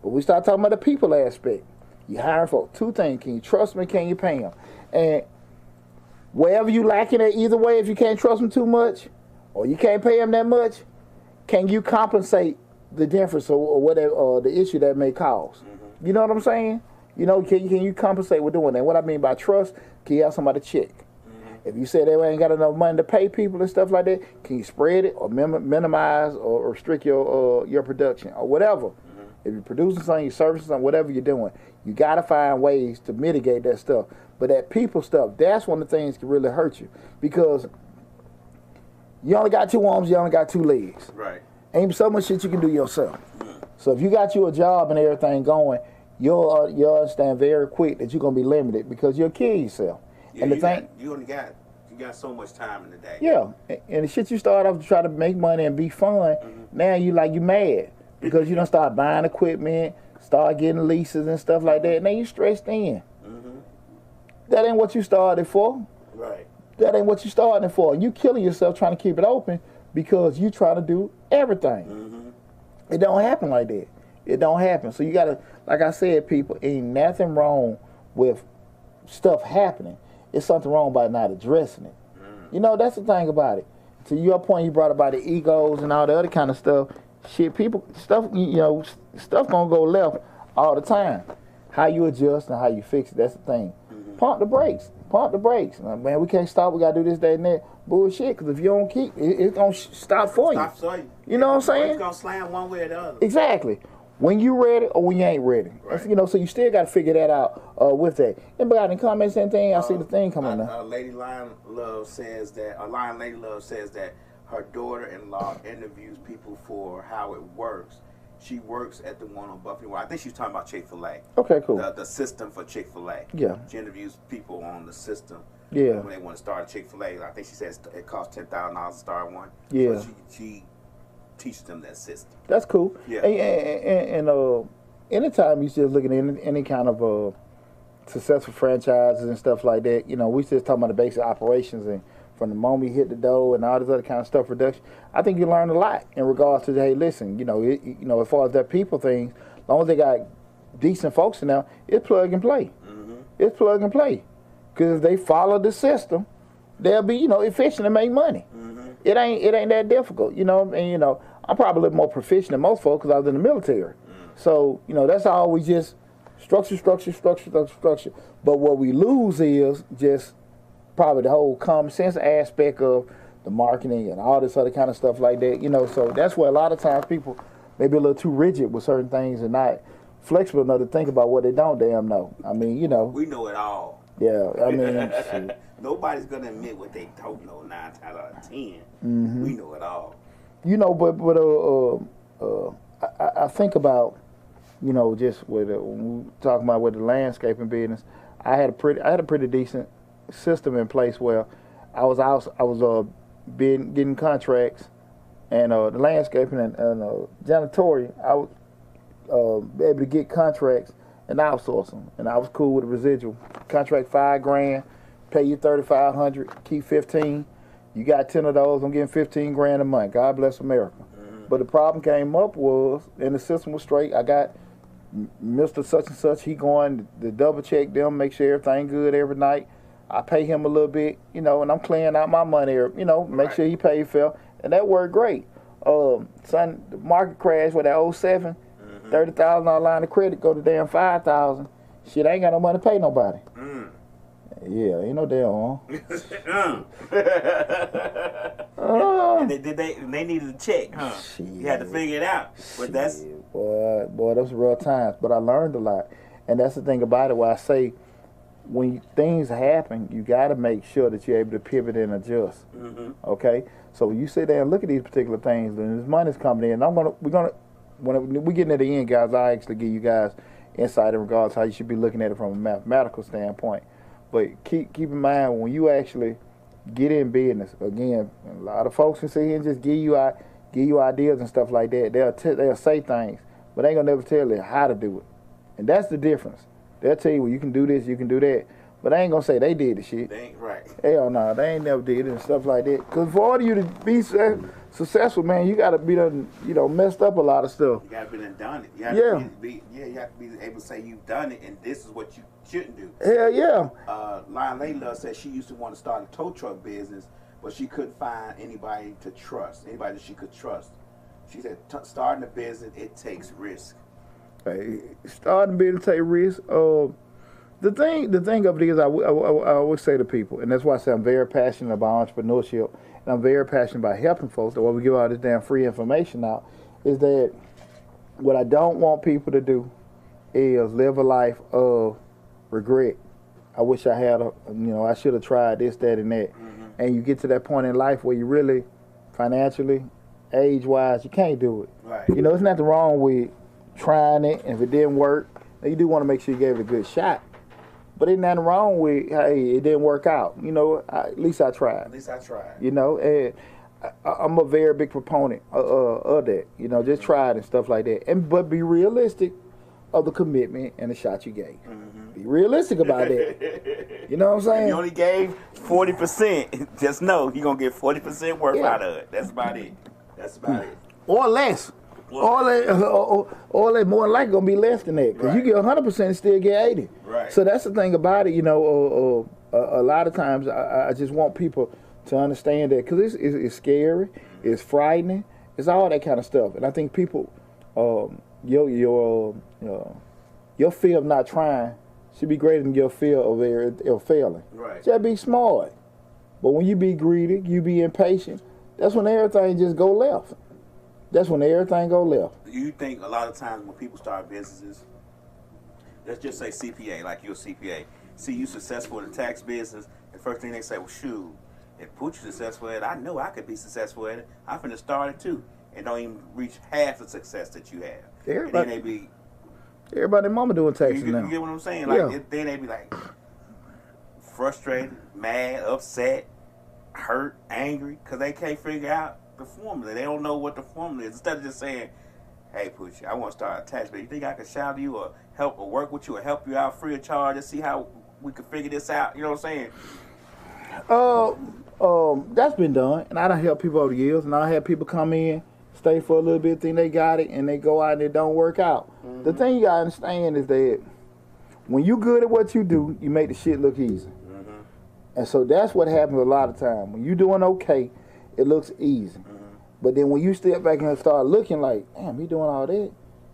But we start talking about the people aspect. You hire for two things. Can you trust them? Can you pay them? And wherever you lacking at either way, if you can't trust them too much or you can't pay them that much, can you compensate the difference or whatever or the issue that may cause? You know what I'm saying? Can you compensate with doing that? What I mean by trust, can you have somebody check? If you say they ain't got enough money to pay people and stuff like that, can you spread it or minimize or restrict your production or whatever? If you're producing something, you're servicing something, whatever you're doing, you got to find ways to mitigate that stuff. But that people stuff, that's one of the things that can really hurt you because you only got two arms, you only got two legs. Right. Ain't so much shit you can do yourself. So if you got you a job and everything going, you'll understand very quick that you're going to be limited because you'll kill yourself. Yeah, and you got so much time in the day. Yeah, and the shit you start off to try to make money and be fun, now you mad because you don't start buying equipment, start getting leases and stuff like that, and then you stressed in. That ain't what you started for. Right. That ain't what you started for. You killing yourself trying to keep it open because you try to do everything. It don't happen like that. It don't happen. So you gotta, like I said, people, ain't nothing wrong with stuff happening. It's something wrong by not addressing it. That's the thing about it. To your point, you brought about the egos and all the other kind of stuff. shit, people, stuff, stuff gonna go left all the time. How you adjust and how you fix it, that's the thing. Pump the brakes. Like, man, we can't stop. We gotta do this, that, and that. Bullshit. Because if you don't keep, it's gonna stop for you. You know what I'm saying? It's gonna slam one way or the other. Exactly. When you ready or when you ain't ready. Right. So you still got to figure that out with that. Anybody got any comments, anything? I see the thing coming now. Lion Lady Love says that her daughter-in-law interviews people for how it works. She works at the one on Buffalo. I think she's talking about Chick-fil-A. Okay, cool. The system for Chick-fil-A. Yeah. She interviews people on the system. Yeah. When they want to start a Chick-fil-A. I think she says it costs $10,000 to start one. Yeah. So she teaches them that system. That's cool. Yeah. And anytime you're just looking at any kind of successful franchises and stuff like that, we just talking about the basic operations and from the moment you hit the dough and all this other kind of stuff production. I think you learn a lot in regards to, hey, listen, as far as that people thing, as long as they got decent folks in there, it's plug and play. Mm-hmm. It's plug and play. Because if they follow the system, they'll be, efficient and make money. Mm-hmm. It ain't that difficult, and I'm probably a little more proficient than most folks because I was in the military. So, that's all we just structure. But what we lose is just probably the whole common sense aspect of the marketing and all this other kind of stuff like that, So that's where a lot of times people may be a little too rigid with certain things and not flexible enough to think about what they don't damn know. I mean, We know it all. Yeah, I mean, nobody's gonna admit what they don't know 9 times out of 10. Mm-hmm. We know it all. I think about, just with when we talking about with the landscaping business, I had a pretty decent system in place where I was getting contracts and the landscaping and janitorial. I was able to get contracts and outsource them, and I was cool with the residual. Contract $5,000, pay you $3,500, keep 15. You got 10 of those, I'm getting $15,000 a month. God bless America. Mm-hmm. But the problem came up was, and the system was straight. I got Mr. Such and Such. He going to double check them, make sure everything good every night. I pay him a little bit, and I'm clearing out my money, make sure he paid fair, and that worked great. The market crashed with that 07. $30,000 line of credit go to damn $5,000. Shit, I ain't got no money to pay nobody. Yeah, ain't no damn. They needed a check, huh? Shit. You had to figure it out. But that's boy, those were real times. But I learned a lot, and that's the thing about it. Where I say, when things happen, you got to make sure that you're able to pivot and adjust. Mm-hmm. Okay, so when you sit there and look at these particular things, then this money's coming in. When we get into the end, guys, I actually give you guys insight in regards to how you should be looking at it from a mathematical standpoint. But keep in mind, when you actually get in business, again, a lot of folks can sit here and just give you ideas and stuff like that. They'll say things, but they ain't gonna never tell you how to do it. And that's the difference. They'll tell you, well, you can do this, you can do that. But they ain't gonna say they did the shit. They ain't right. Hell no, they ain't never did it and stuff like that. Because for order you to be successful, man, you gotta be done, messed up a lot of stuff. You gotta be done it. You have to be able to say you've done it and this is what you shouldn't do. Hell yeah. Lion Lady Love said she used to want to start a tow truck business, but she couldn't find anybody to trust, anybody that she could trust. She said starting a business, it takes risk. Hey, starting a business take risk. The thing of it is, I always say to people, and that's why I say I'm very passionate about entrepreneurship, and I'm very passionate about helping folks. The way we give all this damn free information out is that what I don't want people to do is live a life of regret. I wish I had I should have tried this, that, and that. Mm-hmm. And you get to that point in life where you really, financially, age-wise, you can't do it. Right. There's nothing wrong with trying it, and if it didn't work, you do want to make sure you gave it a good shot. But ain't nothing wrong with, hey, it didn't work out. At least I tried. And I'm a very big proponent of that. Just try it and stuff like that. But be realistic of the commitment and the shot you gave. Mm-hmm. Be realistic about that. You know what I'm saying? If you only gave 40%, just know you're going to get 40% worth out of it. That's about it. Or less. All that more than likely gonna be less than that, because you get 100% and still get 80. Right. So that's the thing about it. A lot of times I just want people to understand that, because it's scary, it's frightening, It's all that kind of stuff. And I think people, your fear of not trying should be greater than your fear of failing. Right. Just be smart. But when you be greedy, you be impatient, that's when everything just go left. That's when everything go left. You think a lot of times when people start businesses, let's just say CPA, like you're a CPA, see you successful in the tax business, the first thing they say, well, shoot, if Poochie's successful at it, I know I could be successful at it. I'm finna start it too. And don't even reach half the success that you have. Everybody, and then they be... Everybody mama doing taxes now. You get what I'm saying? Like, then they be like frustrated, mad, upset, hurt, angry, because they can't figure out the formula. They don't know what the formula is. Instead of just saying, hey, Poochie, I want to start a tax business. You think I can shout to you or help or work with you or help you out free of charge and see how we can figure this out? You know what I'm saying? That's been done, and I done help people over the years, and I have people come in, stay for a little bit, think they got it, and they go out and it don't work out. Mm-hmm. The thing you gotta understand is that when you good at what you do, you make the shit look easy. Mm-hmm. And so that's what happens a lot of time. When you doing okay, it looks easy. Mm-hmm. But then when you step back and start looking like, damn, he doing all that,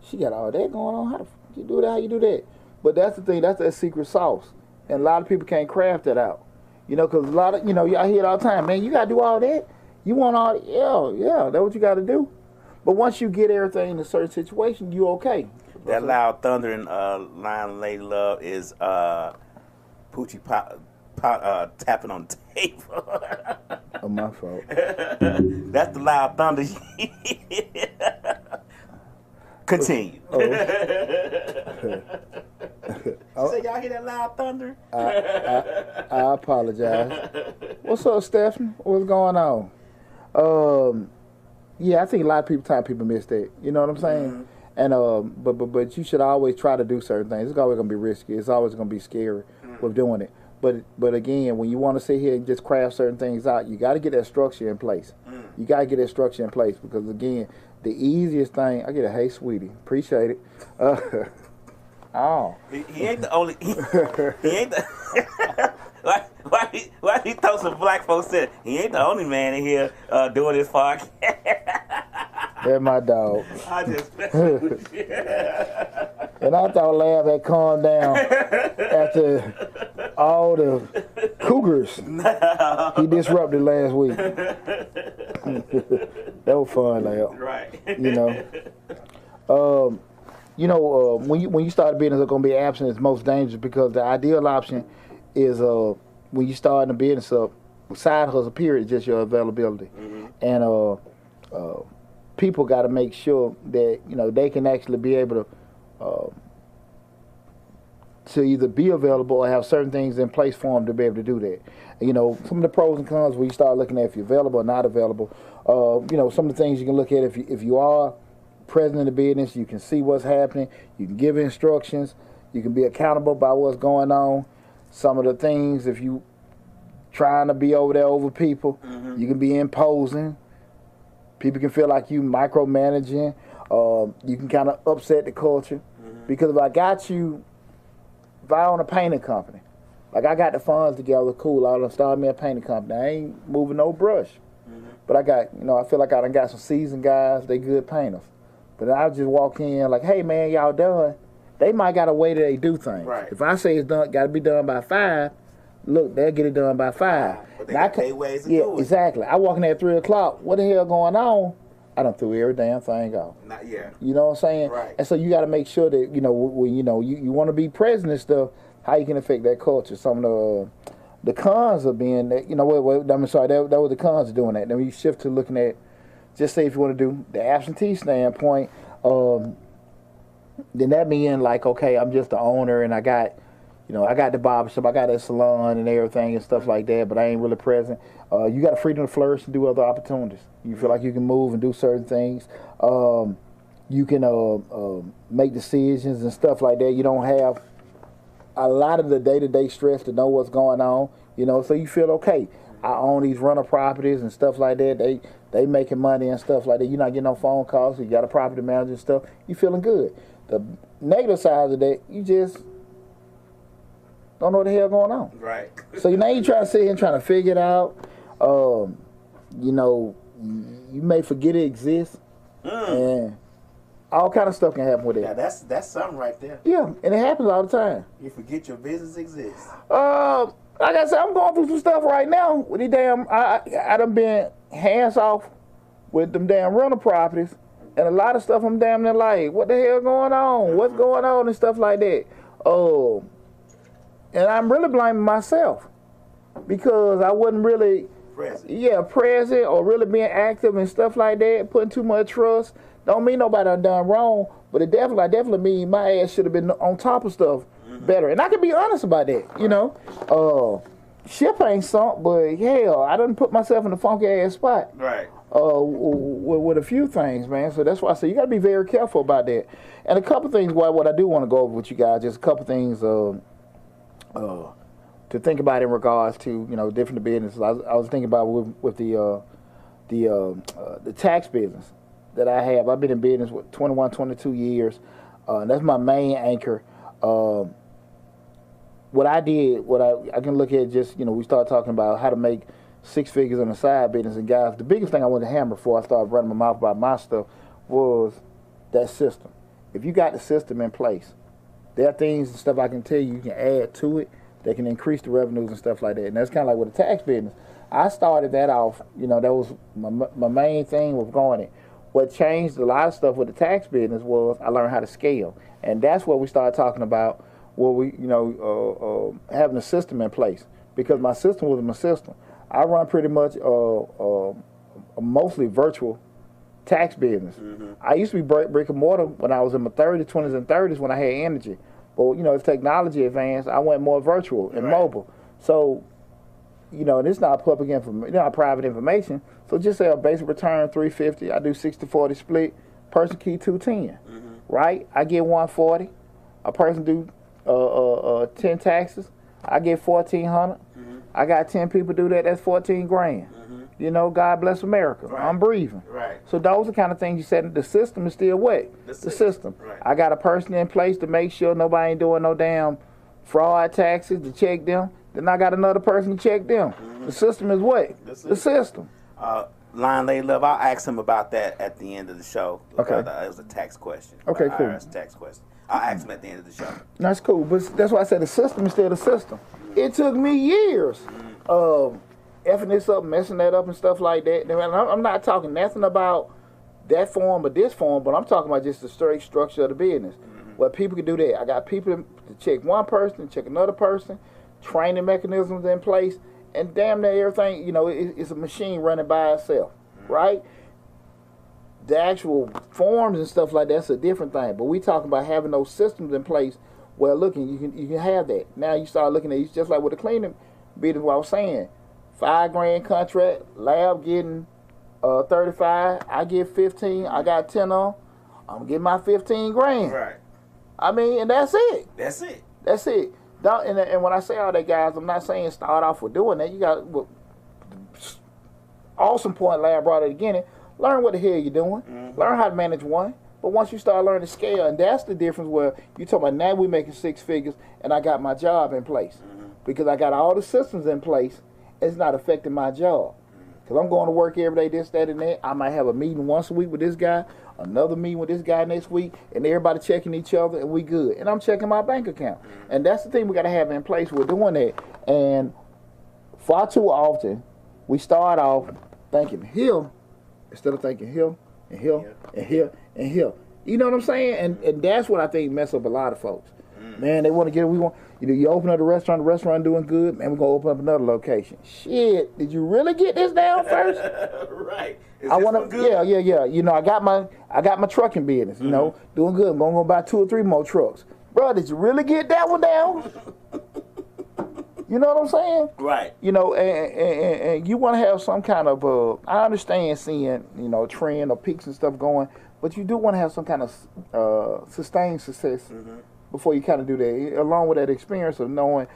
she got all that going on, how the fuck you do that, how you do that? But that's the thing, that's that secret sauce. And a lot of people can't craft that out. You know, because a lot of, I hear it all the time, man, you got to do all that? You want all that? Yeah, that's what you got to do. But once you get everything in a certain situation, you okay. That loud thunder in Line Lady Love is Poochie tapping on the table. Oh, my fault. That's the loud thunder. Continue. Oh. Say, y'all hear that loud thunder? I apologize. What's up, Stephanie? What's going on? Yeah, I think a lot of people miss that. You know what I'm saying? Mm-hmm. And but you should always try to do certain things. It's always gonna be risky. It's always gonna be scary with doing it. But again, when you want to sit here and just craft certain things out, you got to get that structure in place. You got to get that structure in place because again, the easiest thing. I get a hey, sweetie, appreciate it. Oh, he ain't the only. He ain't the. Why he throw some black folks in? He ain't the only man in here doing this podcast. That's my dog. I just and I thought Lav had calmed down after all the cougars he disrupted last week. That was fun, Lav. Right. When you start a business, it's gonna be absent. It's most dangerous because the ideal option is when you start a business up, side hustle period is just your availability, and people got to make sure that they can actually be able to either be available or have certain things in place for them to be able to do that. Some of the pros and cons when you start looking at if you're available or not available. Some of the things you can look at if you are present in the business, you can see what's happening, you can give instructions, you can be accountable by what's going on. Some of the things, if you trying to be over there over people, you can be imposing. People can feel like you micromanaging. You can kind of upset the culture. Because if I own a painting company, like I got the funds together, cool, I done started me a painting company. I ain't moving no brush. But I got, I feel like I done got some seasoned guys, they good painters. But I just walk in like, hey man, y'all done. They might got a way that they do things. Right. If I say it's done, got to be done by 5, look, they'll get it done by 5. But they got their ways to do it. Exactly. I walk in there at 3 o'clock. What the hell going on? I done threw every damn thing off. Not yet. You know what I'm saying? Right. And so you got to make sure that when you want to be present and stuff, how you can affect that culture. Some of the cons of being that. I'm sorry. That was the cons of doing that. Then you shift to looking at, just say if you want to do the absentee standpoint. Then that means like, okay, I'm just the owner and I got the barbershop, I got a salon and everything and stuff like that, but I ain't really present. You got the freedom to flourish and do other opportunities. You feel like you can move and do certain things. You can make decisions and stuff like that. You don't have a lot of the day-to-day stress to know what's going on, so you feel okay. I own these rental properties and stuff like that. They making money and stuff like that. You're not getting no phone calls. So you got a property manager and stuff. You feeling good. The negative side of that, you just don't know what the hell going on. Right. So now you trying to sit here and trying to figure it out. you may forget it exists, and all kind of stuff can happen with it. Yeah, that's something right there. Yeah, and it happens all the time. You forget your business exists. Like I said, I'm going through some stuff right now with these damn. I done been hands off with them damn rental properties, and a lot of stuff I'm damn near like, what the hell going on? What's going on and stuff like that. And I'm really blaming myself because I wasn't really present or really being active and stuff like that, putting too much trust. Don't mean nobody done wrong, but it definitely mean my ass should have been on top of stuff better. And I can be honest about that, you know. Ship ain't sunk, but hell, I done put myself in a funky ass spot. Right. With a few things, man. So that's why I say you got to be very careful about that. And a couple things, what I do want to go over with you guys, just a couple things to think about in regards to, you know, different businesses. I was thinking about with the tax business that I have. I've been in business with 21, 22 years. And that's my main anchor. What I did, I can look at just, you know, we started talking about how to make 6 figures on the side business. And guys, the biggest thing I wanted to hammer before I started running my mouth about my stuff was that system. If you got the system in place, there are things and stuff I can tell you can add to it that can increase the revenues and stuff like that. And that's kind of like with the tax business. I started that off, you know, that was my main thing was going in. What changed a lot of stuff with the tax business was I learned how to scale. And that's what we started talking about, where we, you know, having a system in place. Because my system was my system. I run pretty much a mostly virtual tax business. I used to be brick and mortar when I was in my 30s, 20s, and 30s when I had energy. But, you know, as technology advanced, I went more virtual and mobile. So, you know, and it's not public information, not private information. So just say a basic return $350. I do 60-40 split. Person key 210, right? I get 140. A person do 10 taxes. I get 1,400. I got 10 people do that. That's 14 grand. You know, God bless America. I'm breathing. So those are the kind of things you said. The system is still what? The system. I got a person in place to make sure nobody ain't doing no damn fraud taxes to check them. Then I got another person to check them. The system is what? The system. Lion Lady Love, I'll ask him about that at the end of the show. Okay. It was a tax question. Okay, cool. IRS tax question. I'll ask him at the end of the show. That's cool, but that's why I said the system is still the system. It took me years of effing this up, messing that up and stuff like that. I'm not talking nothing about that form or this form, but I'm talking about just the straight structure of the business. Where people can do that. I got people to check one person, check another person, training mechanisms in place, and damn near everything, you know, it's a machine running by itself, right? The actual forms and stuff like that's a different thing. But we talking about having those systems in place where looking, you can have that. Now you start looking at it just like with the cleaning business, what I was saying. $5 grand contract, lab getting 35, I get 15, I got 10 on, I'm getting my 15 grand. Right. I mean, and that's it. That's it. That's it. And when I say all that, guys, I'm not saying start off with doing that. You got awesome point Lab brought it again. Learn what the hell you're doing. Learn how to manage one. But once you start learning to scale, and that's the difference where you talk about now we're making 6 figures and I got my job in place. Because I got all the systems in place, it's not affecting my job. Because I'm going to work every day, this, that, and that. I might have a meeting once a week with this guy, another meeting with this guy next week, and everybody checking each other, and we good. And I'm checking my bank account. And that's the thing we got to have in place. We're doing that. And far too often, we start off thinking here instead of thinking here and here and here and here. You know what I'm saying? And that's what I think mess up a lot of folks. Man, they want to get it. We want, you open up the restaurant doing good, man, we're going to open up another location. Shit, did you really get this down first? Right. I want to, yeah. You know, I got my trucking business, you know, doing good. I'm going to go buy 2 or 3 more trucks. Bro, did you really get that one down? You know what I'm saying? Right. You know, and you want to have some kind of, I understand seeing, you know, trend or peaks and stuff going, but you do want to have some kind of sustained success before you kind of do that, along with that experience of knowing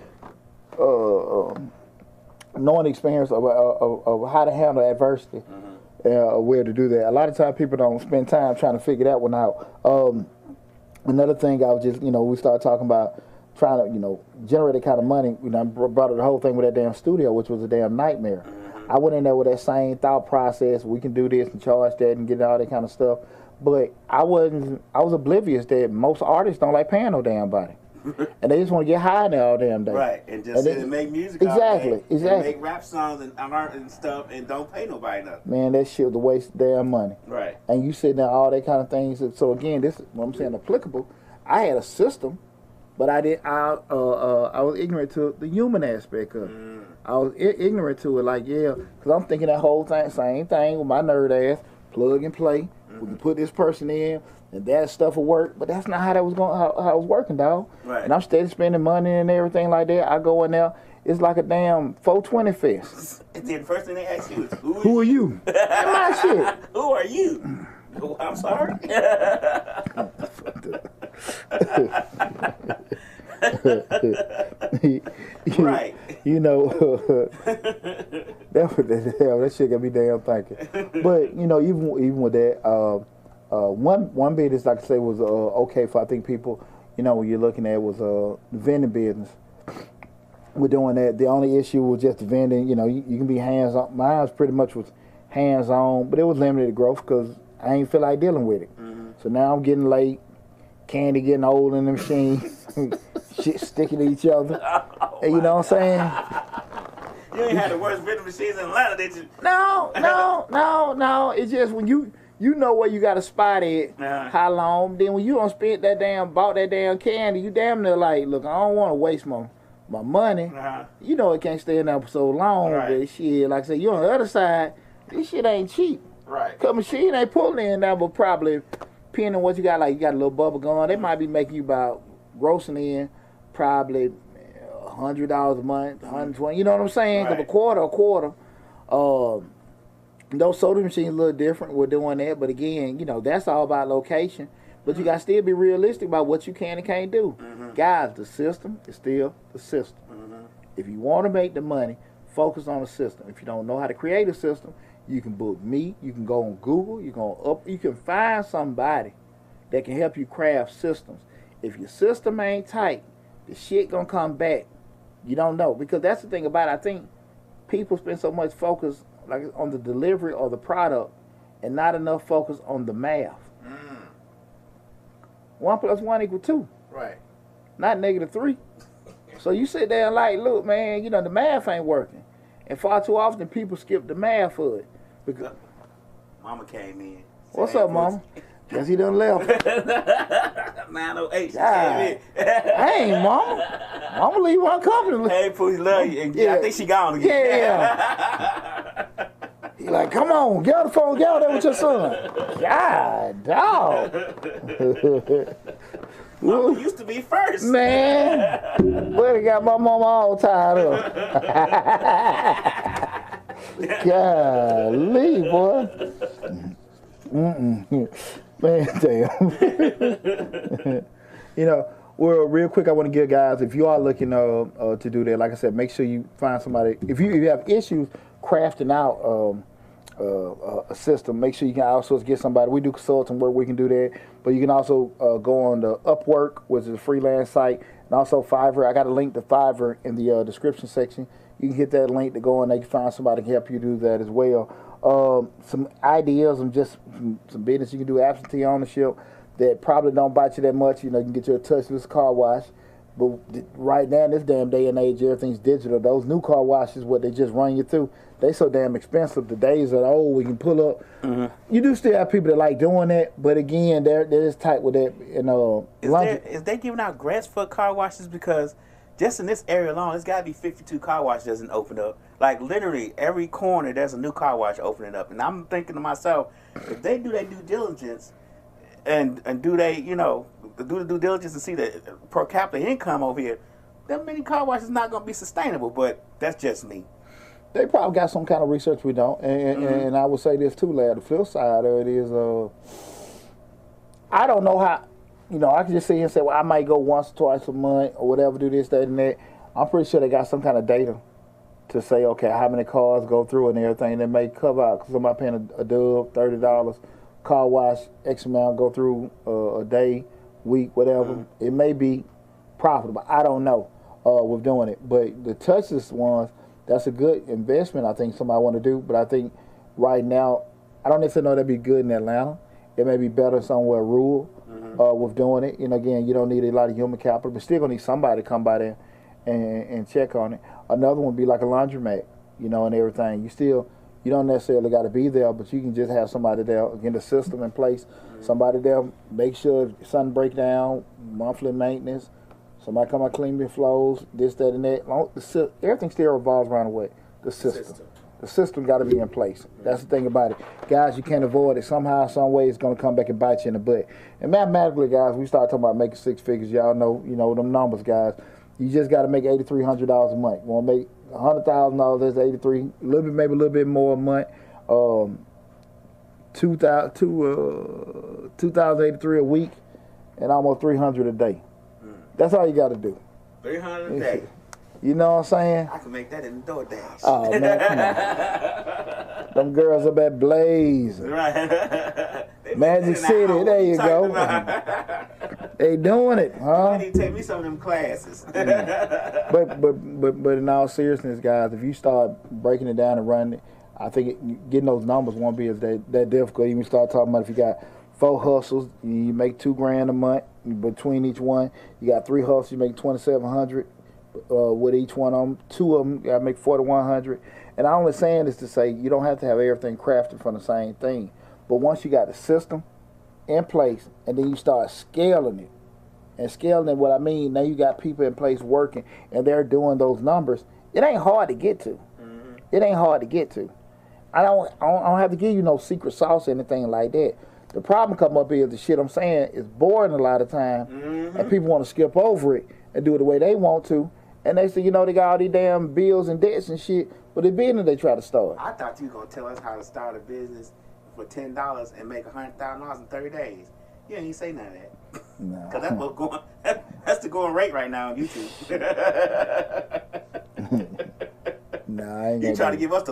the experience of how to handle adversity, where to do that. A lot of times people don't spend time trying to figure that one out. Another thing I was just, we started talking about trying to, generate that kind of money. I brought up the whole thing with that damn studio, which was a damn nightmare. I went in there with that same thought process. We can do this and charge that and get all that kind of stuff. But I was oblivious that most artists don't like paying no damn body. And they just want to get high there all damn day. Right, and just sit and make music exactly, all day, exactly. and make rap songs and art and stuff and don't pay nobody nothing. Man, that shit was a waste of damn money. Right. And you sitting there, all that kind of things. So again, this is what I'm saying applicable. I had a system, but I was ignorant to the human aspect of it. I was ignorant to it, like, yeah, because I'm thinking that whole thing, same thing with my nerd ass, plug and play. We can put this person in, and that stuff will work, but that's not how that was going. How it was working, dog. Right. And I'm steady spending money and everything like that. I go in there, it's like a damn 420 fest. And then the first thing they ask you is, who are you? My shit. Who are you? Oh, I'm sorry. Right. You know, that shit got me damn thinking. But you know, even with that, one business, like I say, was okay for I think people. You know, when you're looking at was the vending business. We're doing that. The only issue was just the vending. You know, you can be hands on. Mine pretty much was hands on, but it was limited growth because I ain't feel like dealing with it. So now I'm getting late. Candy getting old in the machine. Shit sticking to each other. And you know what I'm saying? You ain't had the worst vending machines in Atlanta, did you? No. It's just when you know where you got a spot at, how long. Then when you don't spend bought that damn candy, you damn near like, look, I don't want to waste my money. You know it can't stay in there for so long. Right. But shit, like I said, you on the other side, this shit ain't cheap. Right. Cause machine ain't pulling in there, but probably depending on what you got, like you got a little bubble going, they might be making you about grossing in probably $100 a month, $120. You know what I'm saying? Cause a quarter. Those soda machines a little different. We're doing that, but again, you know that's all about location. But you got to still be realistic about what you can and can't do. Guys, the system is still the system. If you want to make the money, focus on the system. If you don't know how to create a system, you can book me. You can go on Google. You can find somebody that can help you craft systems. If your system ain't tight, the shit gonna come back. You don't know, because that's the thing about it. I think people spend so much focus like on the delivery or the product, and not enough focus on the math. 1 + 1 = 2. Right. Not -3. So you sit there and like, look, man, you know the math ain't working, and far too often people skip the math for it. Because Mama came in. What's up, Mama? Guess he done left. 908. She came in. Hey, Mama. Mama leave uncomfortably. Hey, Pooh, love you. And I think she gone again. Yeah. He like, come on, get on the phone, get out there with your son. God, dog. Mama used to be first. Man, boy, they got my mama all tied up. Golly, boy. Man, damn. You know, well, real quick, I want to give guys, if you are looking to do that, like I said, make sure you find somebody. If you have issues crafting out a system, make sure you can outsource, get somebody. We do consulting work, we can do that. But you can also go on the Upwork, which is a freelance site, and also Fiverr. I got a link to Fiverr in the description section. You can hit that link to go in there. You can find somebody that can help you do that as well. Some ideas and just some business you can do, absentee ownership, that probably don't bite you that much. You know, you can get you a touchless car wash. But right now, in this damn day and age, everything's digital. Those new car washes, what they just run you through, they so damn expensive. The days are old. We can pull up. You do still have people that like doing that, but again, they're just tight with that. Is they giving out grants for car washes? Because just in this area alone, there's got to be 52 car washes doesn't open up. Like literally every corner, there's a new car wash opening up, and I'm thinking to myself, if they do their due diligence and do they, do the due diligence and see the per capita income over here, that many car washes is not going to be sustainable. But that's just me. They probably got some kind of research we don't, and I would say this too, lad. The flip side of it is, I don't know how. I can just sit here and say, well, I might go once or twice a month or whatever, do this, that, and that. I'm pretty sure they got some kind of data to say, okay, how many cars go through and everything that may cover out. Because somebody paying a dub, $30, car wash, X amount go through a day, week, whatever. It may be profitable. I don't know with doing it. But the touchless ones, that's a good investment. I think somebody want to do, but I think right now, I don't necessarily know that'd be good in Atlanta. It may be better somewhere rural with doing it. Again, you don't need a lot of human capital, but still gonna need somebody to come by there and check on it. Another one would be like a laundromat, and everything. You don't necessarily got to be there, but you can just have somebody there, get the system in place. Somebody there, make sure if something break down, monthly maintenance. Somebody come out clean your flows, this, that, and that. Everything still revolves around the system. The system got to be in place. That's the thing about it. Guys, you can't avoid it. Somehow, some way, it's going to come back and bite you in the butt. And mathematically, guys, we start talking about making six figures. Y'all know them numbers, guys. You just got to make $8,300 a month. You want to make $100,000, that's 83, maybe a little bit more a month. 2,083 a week, and almost 300 a day. That's all you got to do. 300 a day. You know what I'm saying? I can make that in the DoorDash. Oh, man, come on. Them girls up at Blaze. Right. Magic City, there you go. They doing it, huh? They need to take me some of them classes. But in all seriousness, guys, if you start breaking it down and running it, I think getting those numbers won't be as that difficult. You can start talking about if you got 4 hustles, you make $2,000 a month between each one. You got 3 hustles, you make $2,700 with each one of them. 2 of them, you got to make $4,100. And I'm only saying this to say you don't have to have everything crafted from the same thing. But once you got the system in place, and then you start scaling it, and scaling it, what I mean, now you got people in place working, and they're doing those numbers. It ain't hard to get to. It ain't hard to get to. I don't have to give you no secret sauce or anything like that. The problem come up is the shit I'm saying is boring a lot of time, and people want to skip over it and do it the way they want to. And they say, they got all these damn bills and debts and shit, but the business they try to start. I thought you were going to tell us how to start a business for $10 and make $100,000 in 30 days. You ain't say none of that. Nah. Because that's the going rate right now on YouTube. Nah, I ain't you trying to give us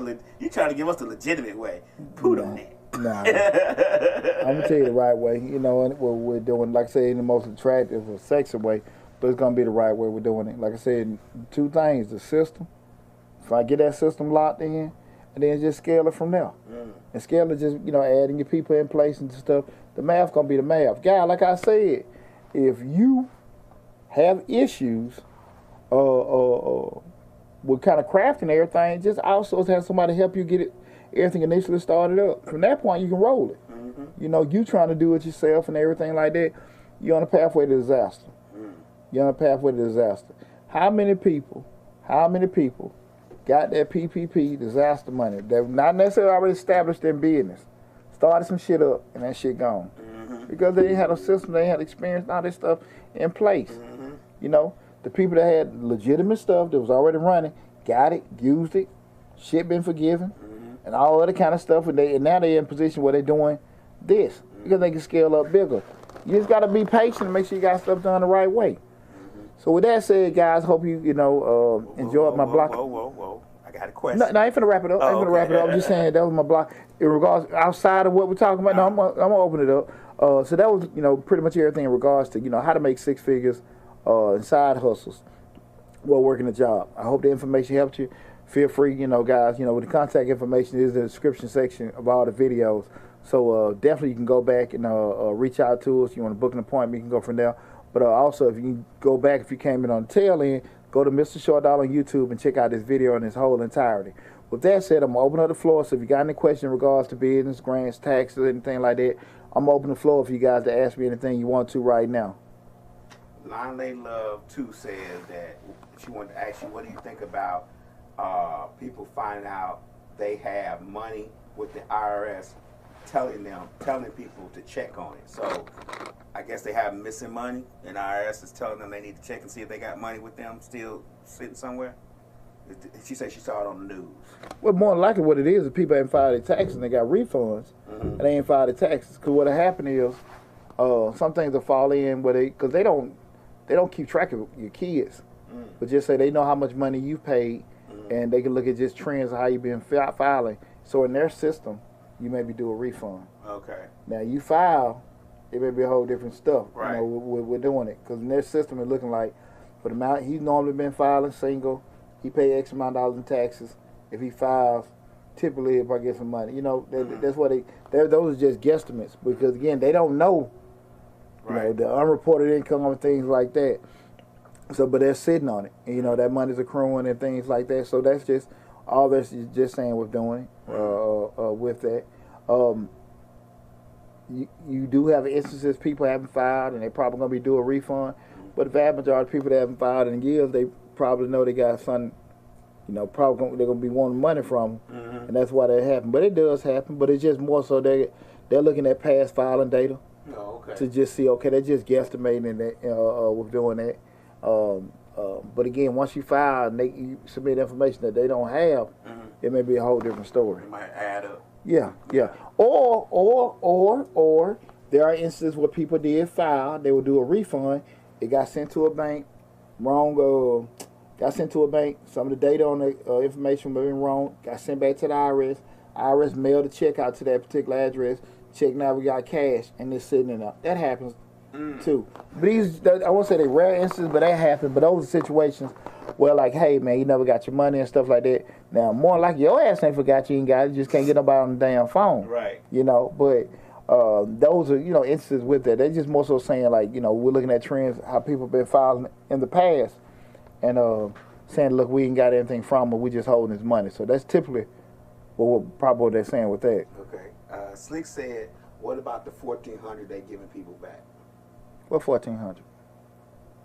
the legitimate way. Put on that. Nah. I'm going to tell you the right way. And what we're doing, like I said, in the most attractive or sexy way, but it's going to be the right way we're doing it. Like I said, 2 things, the system. If I get that system locked in, and then just scale it from there. And scale it just, adding your people in place and stuff. The math going to be the math. Guy, like I said, if you have issues with kind of crafting everything, just outsource, have somebody help you get everything initially started up. From that point, you can roll it. You trying to do it yourself and everything like that, you're on a pathway to disaster. You're on a pathway to disaster. How many people got that PPP disaster money? They're not necessarily already established in business. Started some shit up, and that shit gone. Because they ain't had a system, they ain't had experience, all this stuff in place. The people that had legitimate stuff that was already running, got it, used it, shit been forgiven, and all other kind of stuff, and now they're in a position where they're doing this, because they can scale up bigger. You just got to be patient and make sure you got stuff done the right way. So with that said, guys, hope you enjoyed my block. Whoa. I got a question. No, I ain't finna wrap it up. I'm just saying that was my block. In regards, outside of what we're talking about, I'm gonna open it up. So that was, pretty much everything in regards to, how to make 6 figures and side hustles while working a job. I hope the information helped you. Feel free, guys, with the contact information is in the description section of all the videos. So definitely you can go back and reach out to us. You want to book an appointment, you can go from there. But also, if you go back, if you came in on the tail end, go to Mr. Short Dollar on YouTube and check out this video in its whole entirety. With that said, I'm going to open up the floor. So if you got any questions in regards to business, grants, taxes, anything like that, I'm going to open the floor for you guys to ask me anything you want to right now. Lonely Love 2 says that she wanted to ask you, what do you think about people finding out they have money with the IRS telling people to check on it? So I guess they have missing money, and the IRS is telling them they need to check and see if they got money with them still sitting somewhere. She said she saw it on the news. Well, more than likely what it is people ain't filed their taxes and they got refunds, and they ain't filed their taxes. Because what happened is some things will fall in where because they don't keep track of your kids, but just say they know how much money you paid, and they can look at just trends of how you've been filing. So in their system, you maybe do a refund. Okay. Now you file, it may be a whole different stuff. Right. We're doing it because in their system it's looking like for the amount he's normally been filing single, he pay X amount of dollars in taxes. If he files, typically he'll probably get some money. You know, that's what those are just guesstimates because again they don't know, you know, the unreported income and things like that. So, but they're sitting on it. And, you know, that money's accruing and things like that. So that's just all that's just saying we're doing with that. You do have instances people haven't filed and they probably going to be due a refund. But the vast majority of people that haven't filed in years, they probably know they got something, you know, probably they're going to be wanting money from them. And that's why that happened. But it does happen. But it's just more so they're looking at past filing data to just see, okay, they're just guesstimating that with doing that. But again, once you file and you submit information that they don't have, it may be a whole different story. It might add up. Yeah. Or there are instances where people did file, they will do a refund. It got sent to a bank, wrong. Got sent to a bank. Some of the data on the information was wrong. Got sent back to the IRS. IRS mailed a check out to that particular address. Check now we got cash and it's sitting in there. That happens too. But I won't say they're rare instances, but that happens. But those are situations where like, hey man, you never got your money and stuff like that. Now more like your ass ain't forgot you ain't got it. You just can't get nobody on the damn phone. Right. You know, but those are, you know, instances with that. They're just more so saying like, you know, we're looking at trends, how people have been filing in the past and saying, look, we ain't got anything from them, we just holding his money. So that's typically probably what they're saying with that. Okay. Slick said, what about the $1,400 they giving people back? What 1,400?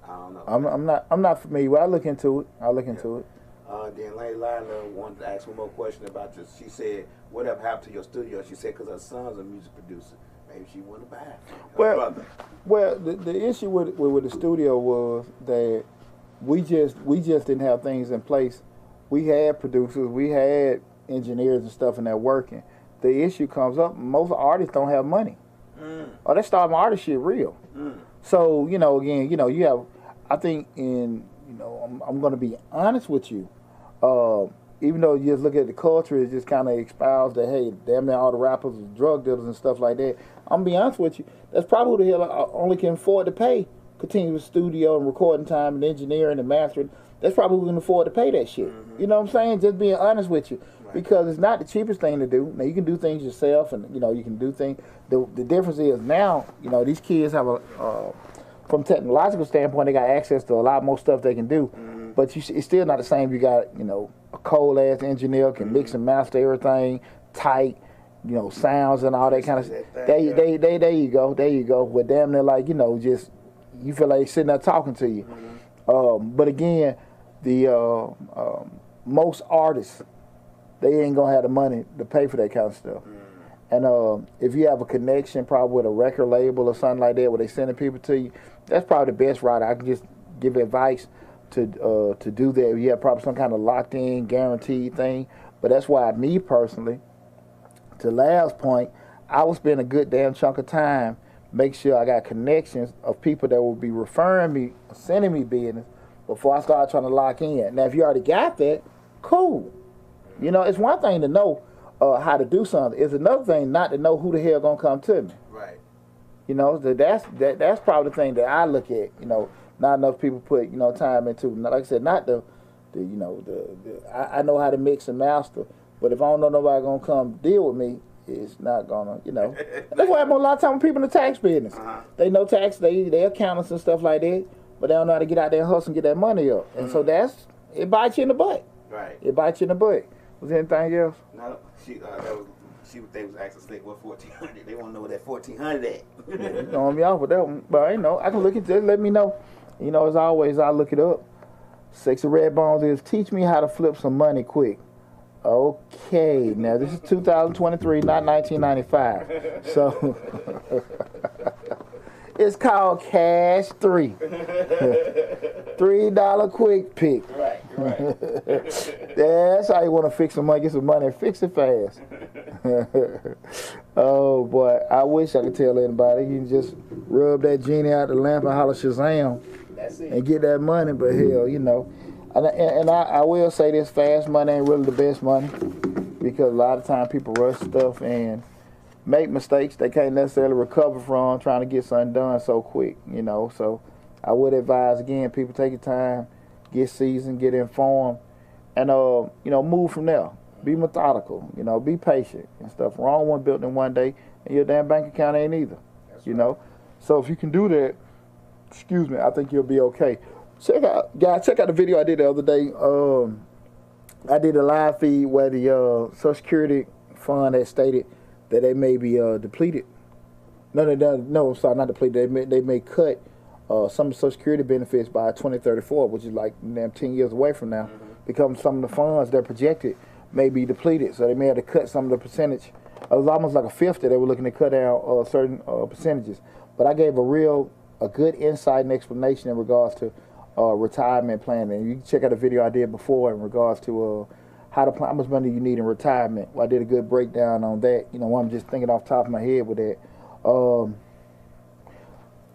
I don't know. I'm not familiar. Well, I'll look into it. Then Lady Lila wanted to ask one more question about this. She said, whatever happened to your studio? She said, because her son's a music producer. Maybe she wanted to buy it. Well, the issue with the studio was that we just didn't have things in place. We had producers, we had engineers and stuff in there working. The issue comes up, most artists don't have money. Or they start my artist shit real. So, you know, again, you know, you have, I think you know, I'm going to be honest with you. Even though you just look at the culture, it just kind of espoused that, hey, damn near all the rappers are drug dealers and stuff like that. I'm going to be honest with you. That's probably who the hell I only can afford to pay continuous studio and recording time and engineering and mastering. That's probably who can afford to pay that shit. You know what I'm saying? Just being honest with you. Because it's not the cheapest thing to do. Now, you can do things yourself and, you know, you can do things. The difference is now, you know, these kids have from a technological standpoint, they got access to a lot more stuff they can do. But it's still not the same. You got, you know, a cold-ass engineer can mix and master everything tight, you know, sounds and all that kind of stuff. There you go. But damn, they're like, you know, just, you feel like sitting there talking to you. But again, the most artists, they ain't gonna have the money to pay for that kind of stuff. And if you have a connection probably with a record label or something like that where they sending people to you, that's probably the best route. I can just give advice to do that. You have probably some kind of locked in, guaranteed thing. But that's why me personally, to Lav's point, I would spend a good damn chunk of time, make sure I got connections of people that will be referring me, sending me business before I start trying to lock in. Now, if you already got that, cool. You know, it's one thing to know how to do something. It's another thing not to know who the hell gonna come to me. Right. You know, that's probably the thing that I look at. You know, not enough people put, you know, time into. Like I said, not I know how to mix and master, but if I don't know nobody gonna come deal with me, it's not gonna, you know. And that's why I have a lot of time with people in the tax business. They know tax, they accountants and stuff like that, but they don't know how to get out there and hustle and get that money up. And so it bites you in the butt. Right. It bites you in the butt. Was there anything else? No, they was asking Slick what 1,400. They want to know what that 1,400 at. You throwing me off with that one, but I know I can look at it. Let me know. You know, as always, I look it up. Sexy Red Bones is teach me how to flip some money quick. Okay, now this is 2023, not 1995. So it's called Cash 3. $3 quick pick. Right. That's how you want to fix some money, get some money, and fix it fast. Oh boy, I wish I could tell anybody. You can just rub that genie out the lamp and holler Shazam. That's it. And get that money, but hell, you know. And I will say this, fast money ain't really the best money because a lot of time people rush stuff and make mistakes they can't necessarily recover from trying to get something done so quick, you know. So I would advise, again, people take your time, get seasoned, get informed, and you know, move from there. Be methodical, you know, be patient and stuff. Rome wasn't built in one day, and your damn bank account ain't either. That's you right. know, so if you can do that, excuse me, I think you'll be okay. Check out the video I did the other day. I did a live feed where the Social Security fund had stated that they may be depleted. No, sorry, not depleted. They may cut some of the Social Security benefits by 2034, which is like damn 10 years away from now. Because some of the funds they're projected may be depleted, so they may have to cut some of the percentage. It was almost like a fifth that they were looking to cut down certain percentages. But I gave a good insight and explanation in regards to retirement planning. You can check out a video I did before in regards to how to plan, how much money you need in retirement. Well, I did a good breakdown on that. You know, I'm just thinking off the top of my head with that.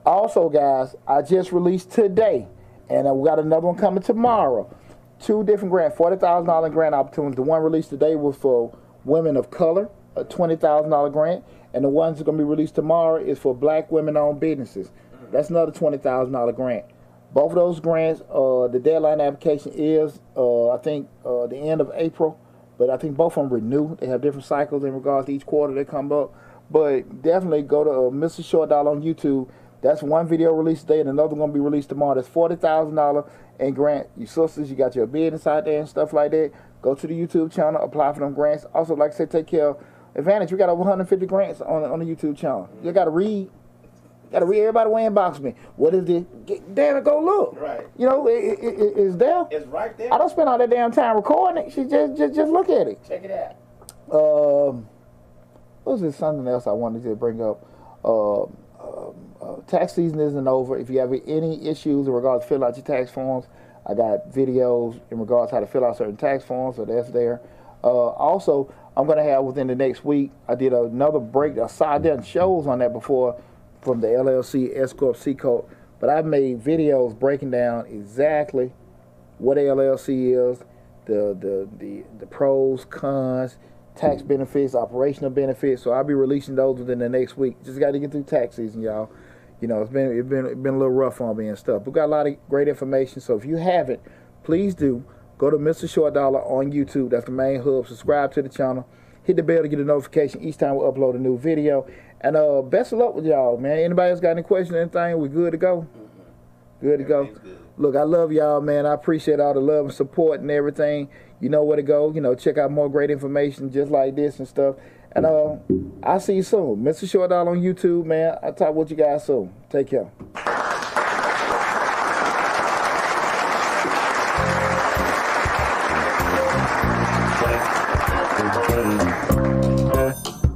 Also, guys, I just released today, and we got another one coming tomorrow. 2 different grants, $40,000 grant opportunities. The one released today was for women of color, a $20,000 grant, and the ones that are going to be released tomorrow is for black women-owned businesses. That's another $20,000 grant. Both of those grants, the deadline application is, I think, the end of April, but I think both of them renew. They have different cycles in regards to each quarter they come up. But definitely go to Mr. Short Dollar on YouTube. That's one video released today, and another going to be released tomorrow. That's $40,000 and grant. Your sisters, you got your business out there and stuff like that. Go to the YouTube channel, apply for them grants. Also, like I said, take care of Advantage. We got over 150 grants on the YouTube channel. You got to read. Got to read. Everybody will inbox me. What is this? Damn it, go look. Right. You know, it's there. It's right there. I don't spend all that damn time recording it. She just look at it. Check it out. What was this? Something else I wanted to bring up. Tax season isn't over. If you have any issues in regards to filling out your tax forms, I got videos in regards to how to fill out certain tax forms, so that's there. Also, I'm going to have within the next week, I did another break. I done shows on that before from the LLC, S Corp, C Corp, but I've made videos breaking down exactly what a LLC is, the pros, cons, tax benefits, operational benefits. So I'll be releasing those within the next week. Just got to get through tax season, y'all. You know, it's been a little rough on me and stuff. We've got a lot of great information. So if you haven't, please do go to Mr. Short Dollar on YouTube. That's the main hub. Subscribe to the channel. Hit the bell to get a notification each time we upload a new video. And best of luck with y'all, man. Anybody else got any questions or anything? We good to go? Good to go. Good. Look, I love y'all, man. I appreciate all the love and support and everything. You know where to go. You know, check out more great information just like this and stuff. And I'll see you soon. Mr. Short Dollar on YouTube, man. I'll talk with you guys soon. Take care.